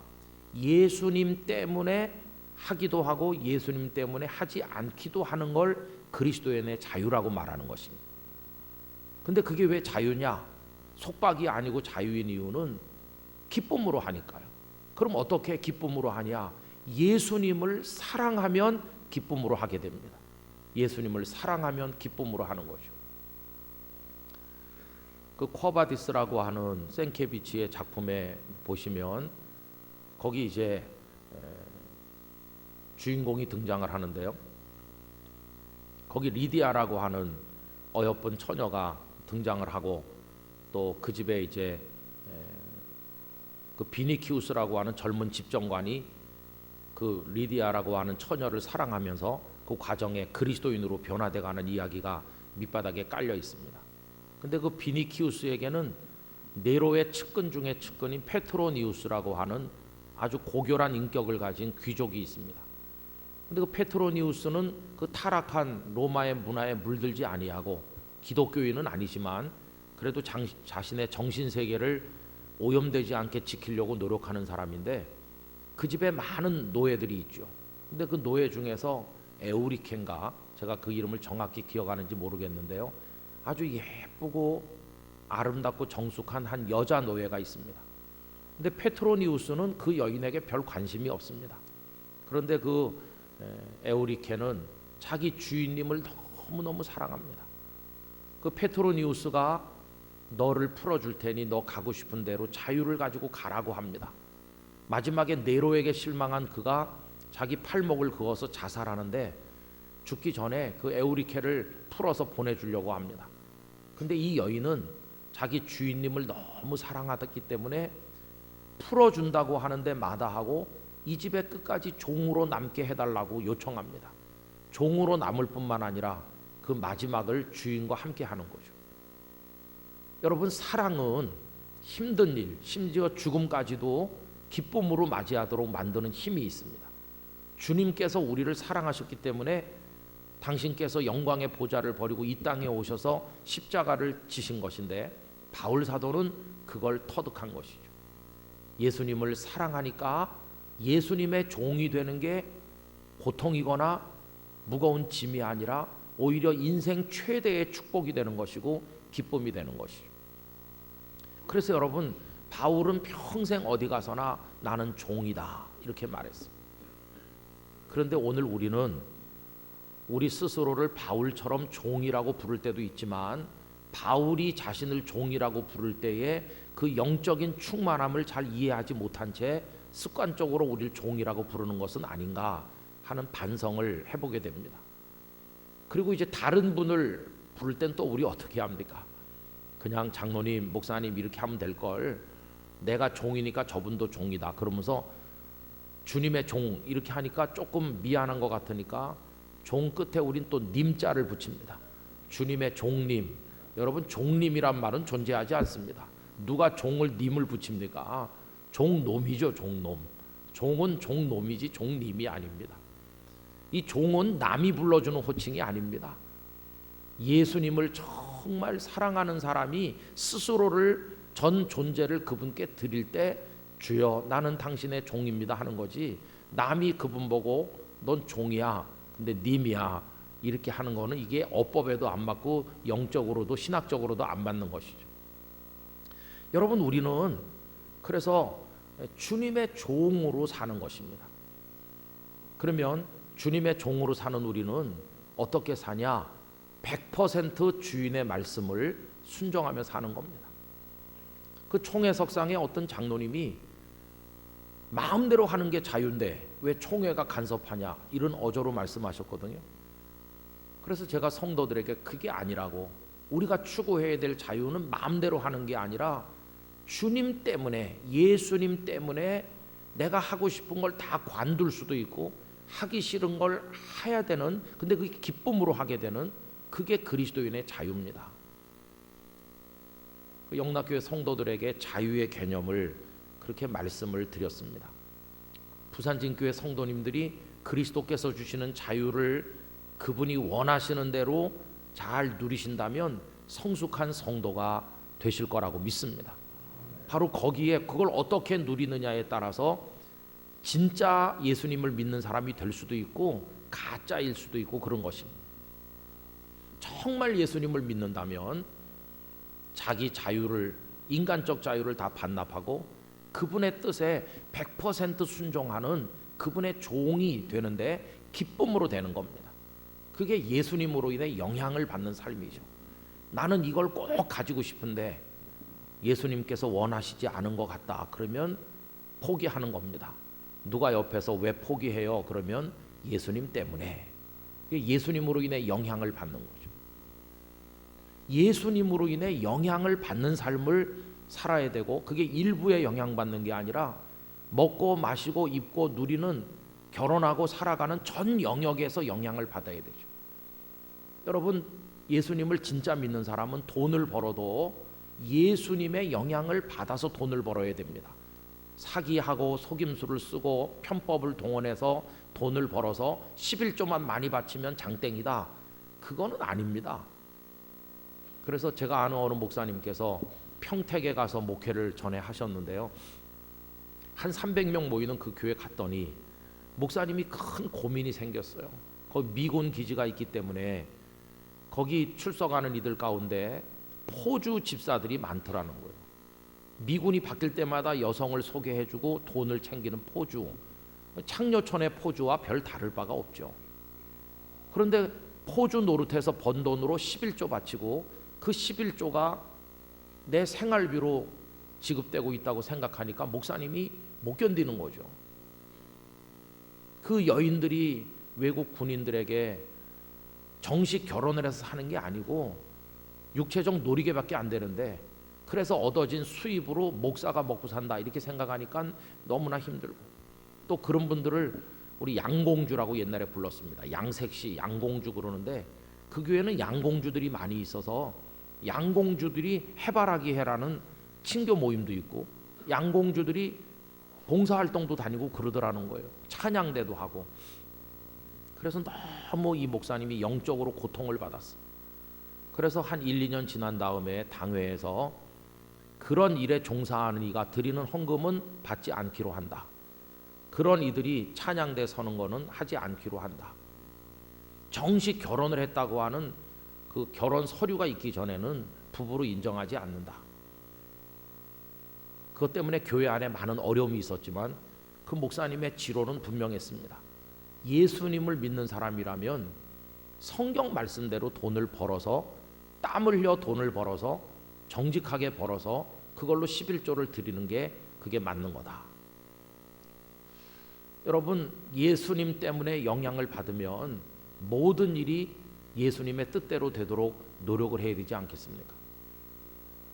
예수님 때문에 하기도 하고 예수님 때문에 하지 않기도 하는 걸 그리스도인의 자유라고 말하는 것입니다. 근데 그게 왜 자유냐? 속박이 아니고 자유인 이유는 기쁨으로 하니까요. 그럼 어떻게 기쁨으로 하냐? 예수님을 사랑하면 기쁨으로 하게 됩니다. 예수님을 사랑하면 기쁨으로 하는 거죠. 그 쿼바디스라고 하는 생케비치의 작품에 보시면 거기 이제 주인공이 등장을 하는데요. 거기 리디아라고 하는 어여쁜 처녀가 등장을 하고 또 그 집에 이제 그 비니키우스라고 하는 젊은 집정관이 그 리디아라고 하는 처녀를 사랑하면서 그 과정에 그리스도인으로 변화돼가는 이야기가 밑바닥에 깔려 있습니다. 근데 그 비니키우스에게는 네로의 측근 중에 측근인 페트로니우스라고 하는 아주 고결한 인격을 가진 귀족이 있습니다. 근데 그 페트로니우스는 그 타락한 로마의 문화에 물들지 아니하고 기독교인은 아니지만 그래도 자신의 정신 세계를 오염되지 않게 지키려고 노력하는 사람인데 그 집에 많은 노예들이 있죠. 근데 그 노예 중에서 에우리켄가, 제가 그 이름을 정확히 기억하는지 모르겠는데요, 아주 예쁘고 아름답고 정숙한 한 여자 노예가 있습니다. 근데 페트로니우스는 그 여인에게 별 관심이 없습니다. 그런데 그 에우리케는 자기 주인님을 너무너무 사랑합니다. 그 페트로니우스가 너를 풀어줄 테니 너 가고 싶은 대로 자유를 가지고 가라고 합니다. 마지막에 네로에게 실망한 그가 자기 팔목을 그어서 자살하는데 죽기 전에 그 에우리케를 풀어서 보내주려고 합니다. 근데 이 여인은 자기 주인님을 너무 사랑하기 때문에 풀어준다고 하는데 마다하고 이 집의 끝까지 종으로 남게 해달라고 요청합니다. 종으로 남을 뿐만 아니라 그 마지막을 주인과 함께 하는 거죠. 여러분, 사랑은 힘든 일, 심지어 죽음까지도 기쁨으로 맞이하도록 만드는 힘이 있습니다. 주님께서 우리를 사랑하셨기 때문에 당신께서 영광의 보좌를 버리고 이 땅에 오셔서 십자가를 지신 것인데 바울 사도는 그걸 터득한 것이죠. 예수님을 사랑하니까 예수님의 종이 되는 게 고통이거나 무거운 짐이 아니라 오히려 인생 최대의 축복이 되는 것이고 기쁨이 되는 것이죠. 그래서 여러분, 바울은 평생 어디 가서나 나는 종이다 이렇게 말했어요. 그런데 오늘 우리는 우리 스스로를 바울처럼 종이라고 부를 때도 있지만 바울이 자신을 종이라고 부를 때에 그 영적인 충만함을 잘 이해하지 못한 채 습관적으로 우리를 종이라고 부르는 것은 아닌가 하는 반성을 해보게 됩니다. 그리고 이제 다른 분을 부를 땐 또 우리 어떻게 합니까? 그냥 장로님, 목사님 이렇게 하면 될 걸, 내가 종이니까 저분도 종이다 그러면서 주님의 종 이렇게 하니까 조금 미안한 것 같으니까 종 끝에 우린 또 님자를 붙입니다. 주님의 종님. 여러분, 종님이란 말은 존재하지 않습니다. 누가 종을 님을 붙입니까? 종놈이죠, 종놈. 종은 종놈이지 종님이 아닙니다. 이 종은 남이 불러주는 호칭이 아닙니다. 예수님을 정말 사랑하는 사람이 스스로를 전 존재를 그분께 드릴 때 주여 나는 당신의 종입니다 하는 거지, 남이 그분 보고 넌 종이야 근데 님이야 이렇게 하는 거는 이게 어법에도 안 맞고 영적으로도 신학적으로도 안 맞는 것이죠. 여러분, 우리는 그래서 주님의 종으로 사는 것입니다. 그러면 주님의 종으로 사는 우리는 어떻게 사냐? 100% 주인의 말씀을 순종하며 사는 겁니다. 그 총회석상에 어떤 장로님이 마음대로 하는 게 자유인데 왜 총회가 간섭하냐 이런 어조로 말씀하셨거든요. 그래서 제가 성도들에게 그게 아니라고, 우리가 추구해야 될 자유는 마음대로 하는 게 아니라 주님 때문에, 예수님 때문에 내가 하고 싶은 걸 다 관둘 수도 있고 하기 싫은 걸 해야 되는, 근데 그게 기쁨으로 하게 되는, 그게 그리스도인의 자유입니다. 그 영락교회 성도들에게 자유의 개념을 그렇게 말씀을 드렸습니다. 부산진교회 성도님들이 그리스도께서 주시는 자유를 그분이 원하시는 대로 잘 누리신다면 성숙한 성도가 되실 거라고 믿습니다. 바로 거기에 그걸 어떻게 누리느냐에 따라서 진짜 예수님을 믿는 사람이 될 수도 있고 가짜일 수도 있고 그런 것입니다. 정말 예수님을 믿는다면 자기 자유를, 인간적 자유를 다 반납하고 그분의 뜻에 100% 순종하는 그분의 종이 되는데 기쁨으로 되는 겁니다. 그게 예수님으로 인해 영향을 받는 삶이죠. 나는 이걸 꼭 가지고 싶은데 예수님께서 원하시지 않은 것 같다. 그러면 포기하는 겁니다. 누가 옆에서 왜 포기해요? 그러면 예수님 때문에. 예수님으로 인해 영향을 받는 거죠. 예수님으로 인해 영향을 받는 삶을 살아야 되고, 그게 일부에 영향받는 게 아니라 먹고 마시고 입고 누리는, 결혼하고 살아가는 전 영역에서 영향을 받아야 되죠. 여러분, 예수님을 진짜 믿는 사람은 돈을 벌어도 예수님의 영향을 받아서 돈을 벌어야 됩니다. 사기하고 속임수를 쓰고 편법을 동원해서 돈을 벌어서 11조만 많이 바치면 장땡이다, 그거는 아닙니다. 그래서 제가 아는 어느 목사님께서 평택에 가서 목회를 전에 하셨는데요, 한 300명 모이는 그 교회 갔더니 목사님이 큰 고민이 생겼어요. 거기 미군 기지가 있기 때문에 거기 출석하는 이들 가운데 포주 집사들이 많더라는 거예요. 미군이 바뀔 때마다 여성을 소개해주고 돈을 챙기는 포주, 창녀촌의 포주와 별 다를 바가 없죠. 그런데 포주 노릇해서 번 돈으로 11조 바치고 그 11조가 내 생활비로 지급되고 있다고 생각하니까 목사님이 못 견디는 거죠. 그 여인들이 외국 군인들에게 정식 결혼을 해서 사는 게 아니고 육체적 놀이개밖에 안 되는데, 그래서 얻어진 수입으로 목사가 먹고 산다 이렇게 생각하니까 너무나 힘들고, 또 그런 분들을 우리 양공주라고 옛날에 불렀습니다. 양색시 양공주 그러는데 그 교회는 양공주들이 많이 있어서 양공주들이 해바라기 해라는 친교 모임도 있고 양공주들이 봉사활동도 다니고 그러더라는 거예요. 찬양대도 하고. 그래서 너무 이 목사님이 영적으로 고통을 받았어요. 그래서 한 1, 2년 지난 다음에 당회에서 그런 일에 종사하는 이가 드리는 헌금은 받지 않기로 한다. 그런 이들이 찬양대 서는 거는 하지 않기로 한다. 정식 결혼을 했다고 하는 그 결혼 서류가 있기 전에는 부부로 인정하지 않는다. 그것 때문에 교회 안에 많은 어려움이 있었지만 그 목사님의 지로는 분명했습니다. 예수님을 믿는 사람이라면 성경 말씀대로 돈을 벌어서, 땀 흘려 돈을 벌어서 정직하게 벌어서 그걸로 11조를 드리는 게 그게 맞는 거다. 여러분, 예수님 때문에 영향을 받으면 모든 일이 예수님의 뜻대로 되도록 노력을 해야 되지 않겠습니까?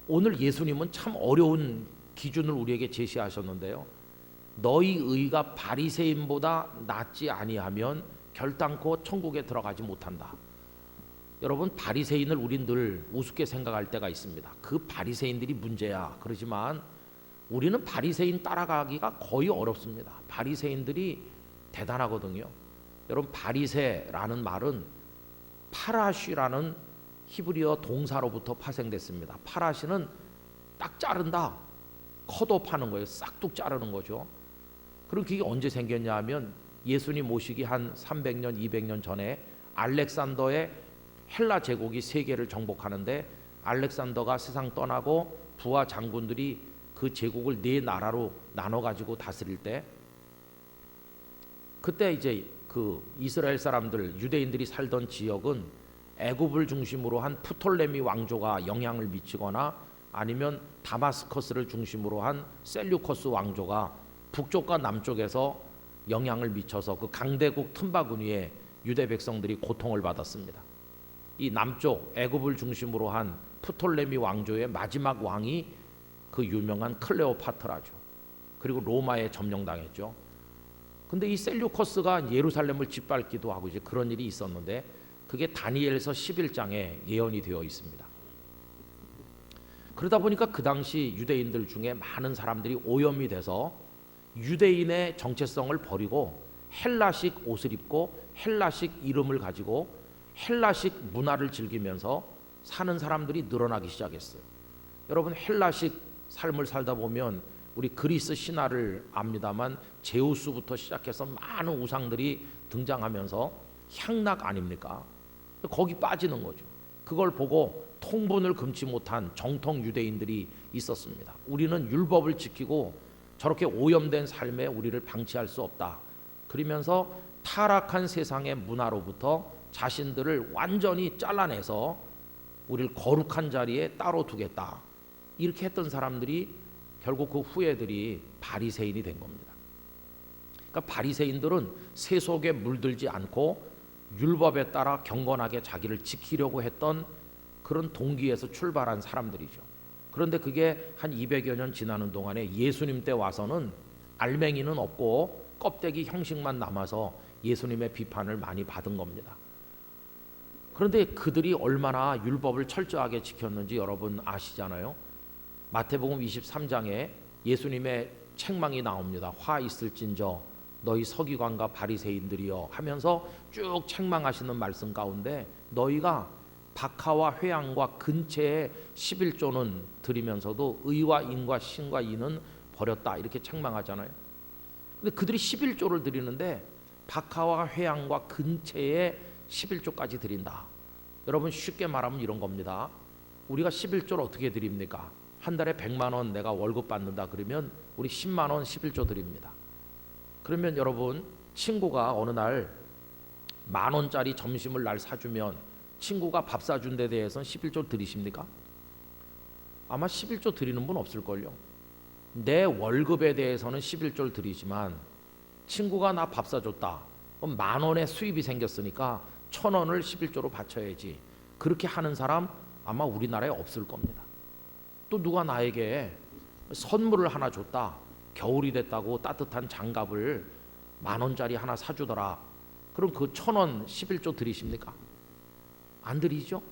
오늘 예수님은 참 어려운 기준을 우리에게 제시하셨는데요. 너희 의가 바리새인보다 낫지 아니하면 결단코 천국에 들어가지 못한다. 여러분, 바리새인을 우린 늘 우습게 생각할 때가 있습니다. 그 바리새인들이 문제야. 그러지만 우리는 바리새인 따라가기가 거의 어렵습니다. 바리새인들이 대단하거든요. 여러분, 바리새라는 말은 파라쉬라는 히브리어 동사로부터 파생됐습니다. 파라시는 딱 자른다, 컷오프하는 거예요. 싹둑 자르는 거죠. 그럼 그게 언제 생겼냐 하면 예수님 오시기 한 300년, 200년 전에 알렉산더의 헬라 제국이 세계를 정복하는데 알렉산더가 세상 떠나고 부하 장군들이 그 제국을 네 나라로 나눠 가지고 다스릴 때, 그때 이제 그 이스라엘 사람들, 유대인들이 살던 지역은 애굽을 중심으로 한 프톨레미 왕조가 영향을 미치거나 아니면 다마스커스를 중심으로 한 셀류커스 왕조가 북쪽과 남쪽에서 영향을 미쳐서 그 강대국 틈바구니 위에 유대 백성들이 고통을 받았습니다. 이 남쪽 애굽을 중심으로 한 프톨레미 왕조의 마지막 왕이 그 유명한 클레오파트라죠. 그리고 로마에 점령당했죠. 근데 이 셀류커스가 예루살렘을 짓밟기도 하고 이제 그런 일이 있었는데 그게 다니엘서 11장에 예언이 되어 있습니다. 그러다 보니까 그 당시 유대인들 중에 많은 사람들이 오염이 돼서 유대인의 정체성을 버리고 헬라식 옷을 입고 헬라식 이름을 가지고 헬라식 문화를 즐기면서 사는 사람들이 늘어나기 시작했어요. 여러분, 헬라식 삶을 살다 보면 우리 그리스 신화를 압니다만 제우스부터 시작해서 많은 우상들이 등장하면서 향락 아닙니까? 거기 빠지는 거죠. 그걸 보고 통분을 금치 못한 정통 유대인들이 있었습니다. 우리는 율법을 지키고 저렇게 오염된 삶에 우리를 방치할 수 없다. 그러면서 타락한 세상의 문화로부터 자신들을 완전히 잘라내서 우리를 거룩한 자리에 따로 두겠다. 이렇게 했던 사람들이 결국 그 후예들이 바리새인이 된 겁니다. 그러니까 바리새인들은 세속에 물들지 않고 율법에 따라 경건하게 자기를 지키려고 했던 그런 동기에서 출발한 사람들이죠. 그런데 그게 한 200여 년 지나는 동안에 예수님 때 와서는 알맹이는 없고 껍데기 형식만 남아서 예수님의 비판을 많이 받은 겁니다. 그런데 그들이 얼마나 율법을 철저하게 지켰는지 여러분 아시잖아요. 마태복음 23장에 예수님의 책망이 나옵니다. 화 있을진저 너희 서기관과 바리새인들이여 하면서 쭉 책망하시는 말씀 가운데 너희가 박하와 회양과 근체의 11조는 드리면서도 의와 인과 신과 이는 버렸다 이렇게 책망하잖아요. 근데 그들이 11조를 드리는데 박하와 회양과 근체의 11조까지 드린다. 여러분, 쉽게 말하면 이런 겁니다. 우리가 11조를 어떻게 드립니까? 한 달에 100만 원 내가 월급 받는다 그러면 우리 10만 원 11조 드립니다. 그러면 여러분, 친구가 어느 날 10,000원짜리 점심을 날 사주면 친구가 밥 사준 데 대해서는 11조 드리십니까? 아마 11조 드리는 분 없을걸요. 내 월급에 대해서는 11조를 드리지만 친구가 나 밥 사줬다. 그럼 10,000원의 수입이 생겼으니까 1,000원을 11조로 바쳐야지. 그렇게 하는 사람 아마 우리나라에 없을 겁니다. 또 누가 나에게 선물을 하나 줬다. 겨울이 됐다고 따뜻한 장갑을 10,000원짜리 하나 사주더라. 그럼 그 1,000원 11조 드리십니까? 안 드리죠.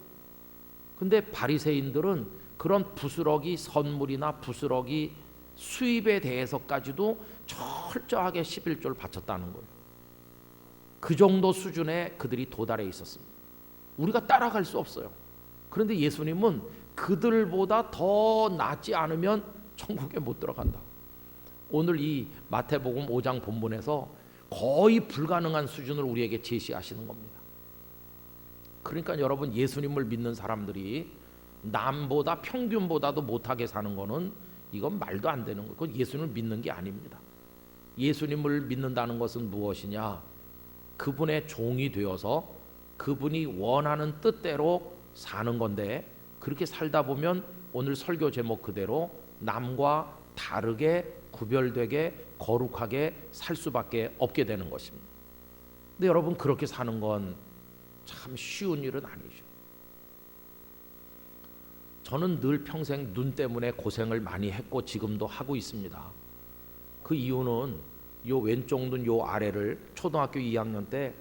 근데 바리새인들은 그런 부스러기 선물이나 부스러기 수입에 대해서까지도 철저하게 11조를 바쳤다는 거예요. 그 정도 수준에 그들이 도달해 있었습니다. 우리가 따라갈 수 없어요. 그런데 예수님은 그들보다 더 낫지 않으면 천국에 못 들어간다. 오늘 이 마태복음 5장 본문에서 거의 불가능한 수준을 우리에게 제시하시는 겁니다. 그러니까 여러분, 예수님을 믿는 사람들이 남보다 평균보다도 못하게 사는 거는 이건 말도 안 되는 거예요. 그건 예수님을 믿는 게 아닙니다. 예수님을 믿는다는 것은 무엇이냐? 그분의 종이 되어서 그분이 원하는 뜻대로 사는 건데, 그렇게 살다 보면 오늘 설교 제목 그대로 남과 다르게 구별되게 거룩하게 살 수밖에 없게 되는 것입니다. 근데 여러분, 그렇게 사는 건 참 쉬운 일은 아니죠. 저는 늘 평생 눈 때문에 고생을 많이 했고 지금도 하고 있습니다. 그 이유는 요 왼쪽 눈 요 아래를 초등학교 2학년 때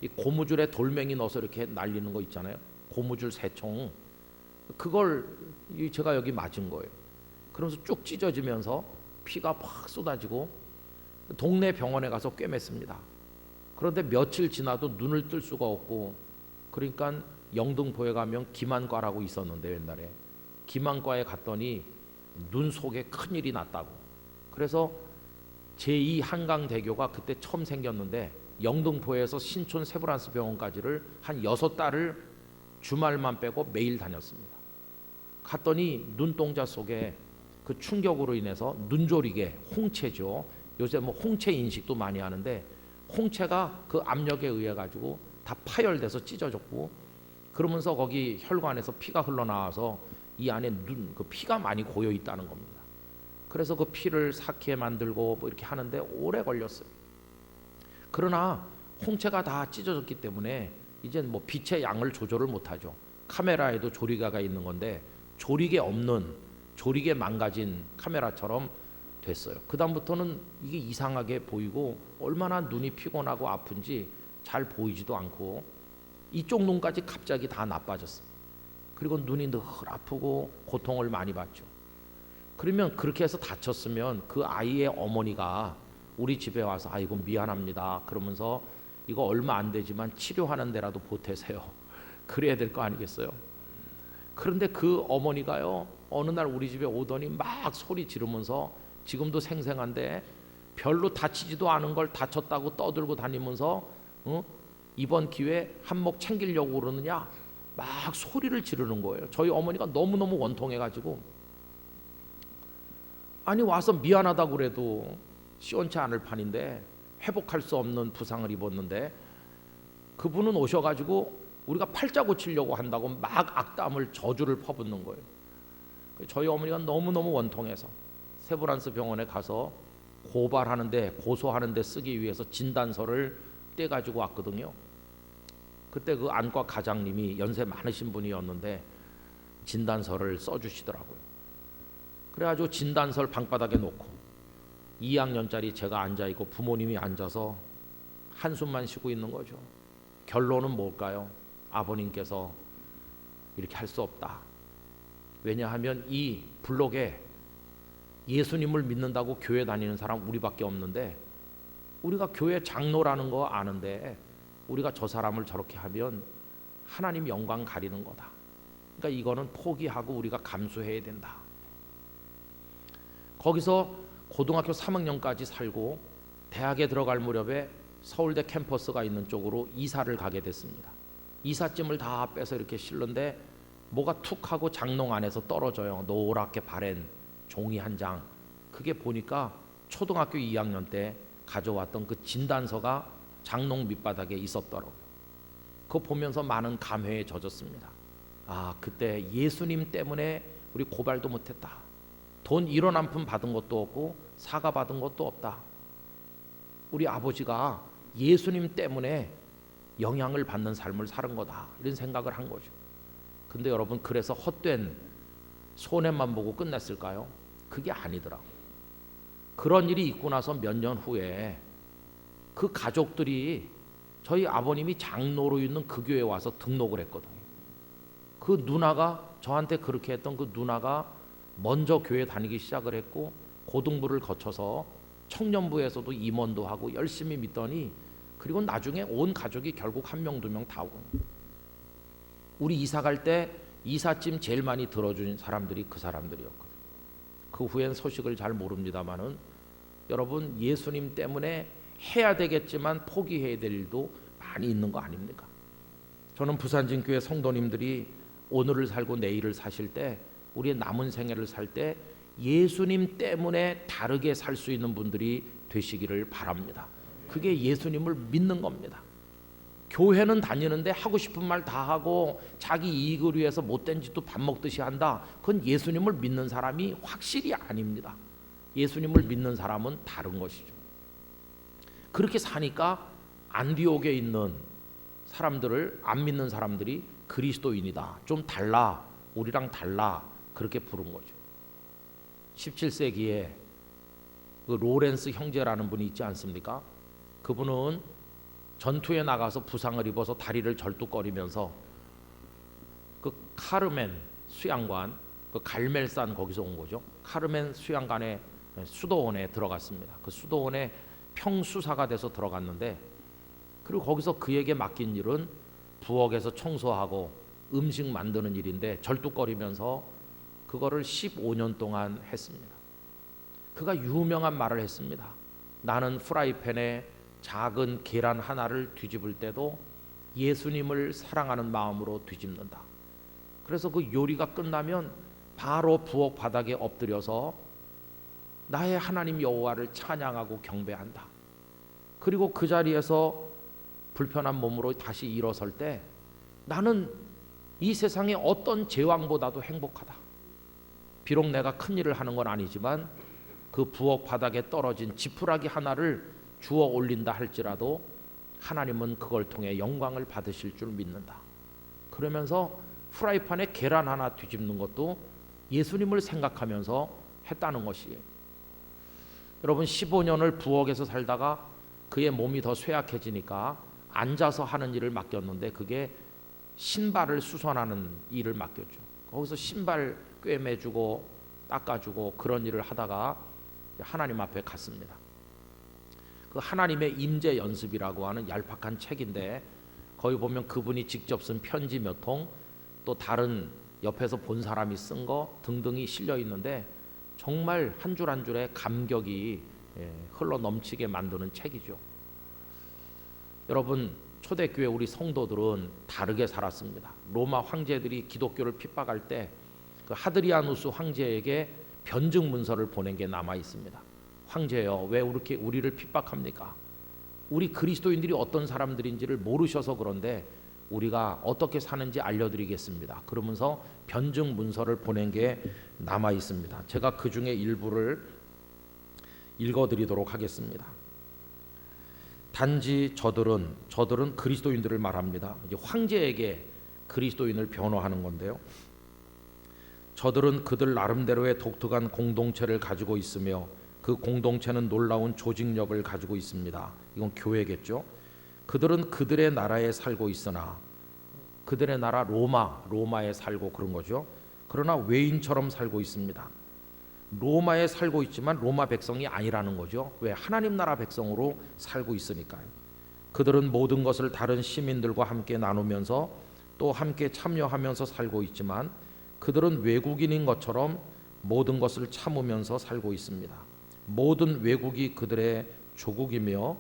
이 고무줄에 돌멩이 넣어서 이렇게 날리는 거 있잖아요. 고무줄 새총. 그걸 제가 여기 맞은 거예요. 그러면서 쭉 찢어지면서 피가 팍 쏟아지고 동네 병원에 가서 꿰맸습니다. 그런데 며칠 지나도 눈을 뜰 수가 없고, 그러니까 영등포에 가면 기만과라고 있었는데 옛날에 기만과에 갔더니 눈 속에 큰일이 났다고. 그래서 제2 한강대교가 그때 처음 생겼는데 영등포에서 신촌 세브란스 병원까지를 한 6달을 주말만 빼고 매일 다녔습니다. 갔더니 눈동자 속에 그 충격으로 인해서 눈조리개, 홍채죠. 요새 뭐 홍채 인식도 많이 하는데 홍채가 그 압력에 의해 가지고 다 파열돼서 찢어졌고, 그러면서 거기 혈관에서 피가 흘러나와서 이 안에 그 피가 많이 고여 있다는 겁니다. 그래서 그 피를 삭히게 만들고 뭐 이렇게 하는데 오래 걸렸어요. 그러나 홍채가 다 찢어졌기 때문에 이제 뭐 빛의 양을 조절을 못하죠. 카메라에도 조리개가 있는 건데 조리개 없는, 조리개 망가진 카메라처럼 됐어요. 그 다음부터는 이게 이상하게 보이고 얼마나 눈이 피곤하고 아픈지 잘 보이지도 않고 이쪽 눈까지 갑자기 다 나빠졌어요. 그리고 눈이 늘 아프고 고통을 많이 받죠. 그러면 그렇게 해서 다쳤으면 그 아이의 어머니가 우리 집에 와서 아이고 미안합니다 그러면서 이거 얼마 안 되지만 치료하는 데라도 보태세요. 그래야 될 거 아니겠어요? 그런데 그 어머니가요 어느 날 우리 집에 오더니 막 소리 지르면서 지금도 생생한데 별로 다치지도 않은 걸 다쳤다고 떠들고 다니면서 이번 기회에 한몫 챙기려고 그러느냐 막 소리를 지르는 거예요. 저희 어머니가 너무너무 원통해가지고 아니 와서 미안하다고 그래도 시원치 않을 판인데 회복할 수 없는 부상을 입었는데 그분은 오셔가지고 우리가 팔자 고치려고 한다고 막 악담을 저주를 퍼붓는 거예요. 저희 어머니가 너무너무 원통해서 세브란스 병원에 가서 고발하는데 고소하는데 쓰기 위해서 진단서를 떼가지고 왔거든요. 그때 그 안과 과장님이 연세 많으신 분이었는데 진단서를 써주시더라고요. 그래가지고 진단서를 방바닥에 놓고 2학년짜리 제가 앉아있고 부모님이 앉아서 한숨만 쉬고 있는 거죠. 결론은 뭘까요? 아버님께서 이렇게 할 수 없다. 왜냐하면 이 블록에 예수님을 믿는다고 교회 다니는 사람 우리밖에 없는데 우리가 교회 장로라는 거 아는데 우리가 저 사람을 저렇게 하면 하나님 영광 가리는 거다. 그러니까 이거는 포기하고 우리가 감수해야 된다. 거기서 고등학교 3학년까지 살고 대학에 들어갈 무렵에 서울대 캠퍼스가 있는 쪽으로 이사를 가게 됐습니다. 이삿짐을 다 빼서 이렇게 실는데 뭐가 툭 하고 장롱 안에서 떨어져요. 노랗게 바랜 종이 한 장. 그게 보니까 초등학교 2학년 때 가져왔던 그 진단서가 장롱 밑바닥에 있었더라고요. 그거 보면서 많은 감회에 젖었습니다. 아, 그때 예수님 때문에 우리 고발도 못했다. 돈 1원 한 푼 받은 것도 없고 사과 받은 것도 없다. 우리 아버지가 예수님 때문에 영향을 받는 삶을 사는 거다. 이런 생각을 한 거죠. 근데 여러분 그래서 헛된 손해만 보고 끝냈을까요? 그게 아니더라고요. 그런 일이 있고 나서 몇 년 후에 그 가족들이 저희 아버님이 장로로 있는 그 교회에 와서 등록을 했거든요. 그 누나가 저한테 그렇게 했던 그 누나가 먼저 교회 다니기 시작을 했고 고등부를 거쳐서 청년부에서도 임원도 하고 열심히 믿더니 그리고 나중에 온 가족이 결국 1명 2명 다 오고 우리 이사 갈 때 이삿짐 제일 많이 들어준 사람들이 그 사람들이었거든요. 그 후엔 소식을 잘 모릅니다만은 여러분 예수님 때문에 해야 되겠지만 포기해야 될 일도 많이 있는 거 아닙니까? 저는 부산진교회 성도님들이 오늘을 살고 내일을 사실 때 우리의 남은 생애를 살 때 예수님 때문에 다르게 살 수 있는 분들이 되시기를 바랍니다. 그게 예수님을 믿는 겁니다. 교회는 다니는데 하고 싶은 말 다 하고 자기 이익을 위해서 못된 짓도 밥 먹듯이 한다. 그건 예수님을 믿는 사람이 확실히 아닙니다. 예수님을 믿는 사람은 다른 것이죠. 그렇게 사니까 안디옥에 있는 사람들을 안 믿는 사람들이 그리스도인이다. 좀 달라. 우리랑 달라. 그렇게 부른 거죠. 17세기에 그 로렌스 형제라는 분이 있지 않습니까? 그분은 전투에 나가서 부상을 입어서 다리를 절뚝거리면서 그 카르멘 수양관, 그 갈멜산 거기서 온 거죠. 카르멘 수양관의 수도원에 들어갔습니다. 그 수도원에 평수사가 돼서 들어갔는데 그리고 거기서 그에게 맡긴 일은 부엌에서 청소하고 음식 만드는 일인데 절뚝거리면서 그거를 15년 동안 했습니다. 그가 유명한 말을 했습니다. 나는 프라이팬에 작은 계란 하나를 뒤집을 때도 예수님을 사랑하는 마음으로 뒤집는다. 그래서 그 요리가 끝나면 바로 부엌 바닥에 엎드려서 나의 하나님 여호와를 찬양하고 경배한다. 그리고 그 자리에서 불편한 몸으로 다시 일어설 때 나는 이 세상의 어떤 제왕보다도 행복하다. 비록 내가 큰 일을 하는 건 아니지만 그 부엌 바닥에 떨어진 지푸라기 하나를 주워 올린다 할지라도 하나님은 그걸 통해 영광을 받으실 줄 믿는다. 그러면서 프라이팬에 계란 하나 뒤집는 것도 예수님을 생각하면서 했다는 것이에요. 여러분 15년을 부엌에서 살다가 그의 몸이 더 쇠약해지니까 앉아서 하는 일을 맡겼는데 그게 신발을 수선하는 일을 맡겼죠. 거기서 신발 꿰매주고 닦아주고 그런 일을 하다가 하나님 앞에 갔습니다. 그 하나님의 임재 연습이라고 하는 얄팍한 책인데 거기 보면 그분이 직접 쓴 편지 몇 통, 또 다른 옆에서 본 사람이 쓴 거 등등이 실려 있는데 정말 한 줄 한 줄에 감격이 흘러 넘치게 만드는 책이죠. 여러분 초대교회 우리 성도들은 다르게 살았습니다. 로마 황제들이 기독교를 핍박할 때 그 하드리아누스 황제에게 변증 문서를 보낸 게 남아 있습니다. 황제여, 왜 이렇게 우리를 핍박합니까? 우리 그리스도인들이 어떤 사람들인지를 모르셔서 그런데 우리가 어떻게 사는지 알려드리겠습니다. 그러면서 변증 문서를 보낸 게 남아 있습니다. 제가 그 중에 일부를 읽어드리도록 하겠습니다. 단지 저들은 그리스도인들을 말합니다. 이제 황제에게 그리스도인을 변호하는 건데요. 저들은 그들 나름대로의 독특한 공동체를 가지고 있으며 그 공동체는 놀라운 조직력을 가지고 있습니다. 이건 교회겠죠. 그들은 그들의 나라에 살고 있으나 그들의 나라 로마에 살고 그런 거죠. 그러나 외인처럼 살고 있습니다. 로마에 살고 있지만 로마 백성이 아니라는 거죠. 왜? 하나님 나라 백성으로 살고 있으니까요. 그들은 모든 것을 다른 시민들과 함께 나누면서 또 함께 참여하면서 살고 있지만 그들은 외국인인 것처럼 모든 것을 참으면서 살고 있습니다. 모든 외국이 그들의 조국이며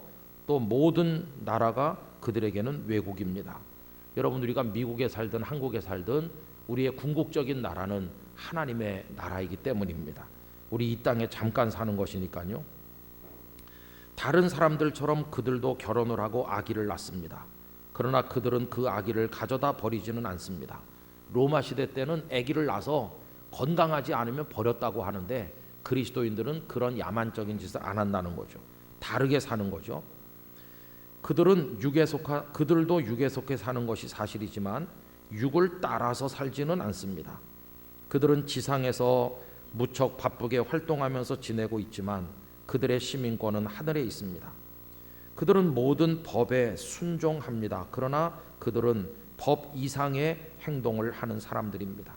또 모든 나라가 그들에게는 외국입니다. 여러분 우리가 미국에 살든 한국에 살든 우리의 궁극적인 나라는 하나님의 나라이기 때문입니다. 우리 이 땅에 잠깐 사는 것이니까요. 다른 사람들처럼 그들도 결혼을 하고 아기를 낳습니다. 그러나 그들은 그 아기를 가져다 버리지는 않습니다. 로마 시대 때는 아기를 낳아서 건강하지 않으면 버렸다고 하는데 그리스도인들은 그런 야만적인 짓을 안 한다는 거죠. 다르게 사는 거죠. 그들도 육에 속해 사는 것이 사실이지만 육을 따라서 살지는 않습니다. 그들은 지상에서 무척 바쁘게 활동하면서 지내고 있지만 그들의 시민권은 하늘에 있습니다. 그들은 모든 법에 순종합니다. 그러나 그들은 법 이상의 행동을 하는 사람들입니다.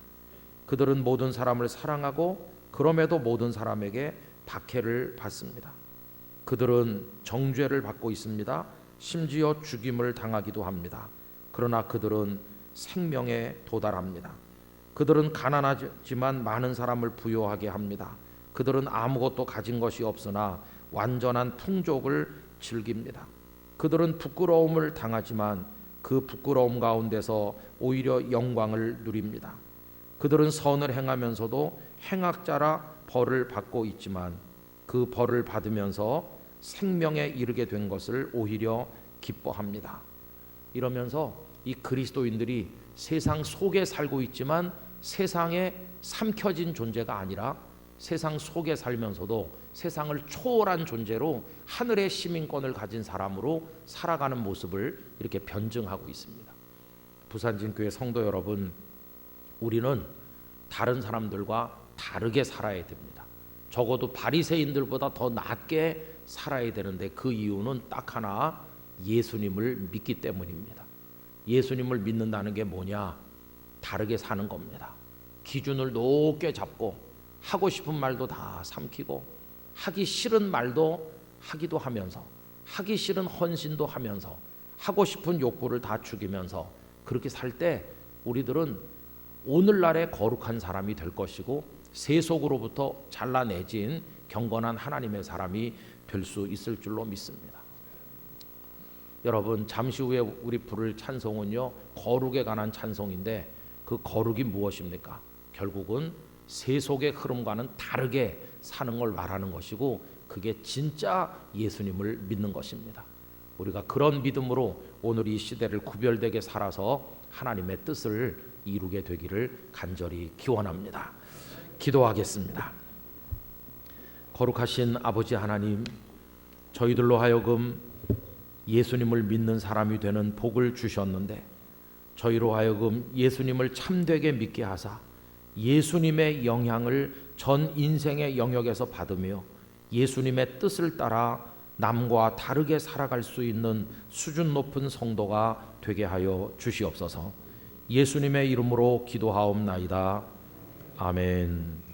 그들은 모든 사람을 사랑하고 그럼에도 모든 사람에게 박해를 받습니다. 그들은 정죄를 받고 있습니다. 심지어 죽임을 당하기도 합니다. 그러나 그들은 생명에 도달합니다. 그들은 가난하지만 많은 사람을 부유하게 합니다. 그들은 아무것도 가진 것이 없으나 완전한 풍족을 즐깁니다. 그들은 부끄러움을 당하지만 그 부끄러움 가운데서 오히려 영광을 누립니다. 그들은 선을 행하면서도 행악자라 벌을 받고 있지만 그 벌을 받으면서 생명에 이르게 된 것을 오히려 기뻐합니다. 이러면서 이 그리스도인들이 세상 속에 살고 있지만 세상에 삼켜진 존재가 아니라 세상 속에 살면서도 세상을 초월한 존재로 하늘의 시민권을 가진 사람으로 살아가는 모습을 이렇게 변증하고 있습니다. 부산진교회 성도 여러분, 우리는 다른 사람들과 다르게 살아야 됩니다. 적어도 바리새인들보다 더 낫게 살아야 되는데 그 이유는 딱 하나, 예수님을 믿기 때문입니다. 예수님을 믿는다는 게 뭐냐? 다르게 사는 겁니다. 기준을 높게 잡고 하고 싶은 말도 다 삼키고 하기 싫은 말도 하기도 하면서 하기 싫은 헌신도 하면서 하고 싶은 욕구를 다 죽이면서 그렇게 살 때 우리들은 오늘날의 거룩한 사람이 될 것이고 세속으로부터 잘라내진 경건한 하나님의 사람이 될 수 있을 줄로 믿습니다. 여러분, 잠시 후에 우리 부를 찬송은요, 거룩에 관한 찬송인데 그 거룩이 무엇입니까? 결국은 세속의 흐름과는 다르게 사는 걸 말하는 것이고, 그게 진짜 예수님을 믿는 것입니다. 우리가 그런 믿음으로 오늘 이 시대를 구별되게 살아서 하나님의 뜻을 이루게 되기를 간절히 기원합니다. 기도하겠습니다. 거룩하신 아버지 하나님, 저희들로 하여금 예수님을 믿는 사람이 되는 복을 주셨는데 저희로 하여금 예수님을 참되게 믿게 하사 예수님의 영향을 전 인생의 영역에서 받으며 예수님의 뜻을 따라 남과 다르게 살아갈 수 있는 수준 높은 성도가 되게 하여 주시옵소서. 예수님의 이름으로 기도하옵나이다. 아멘.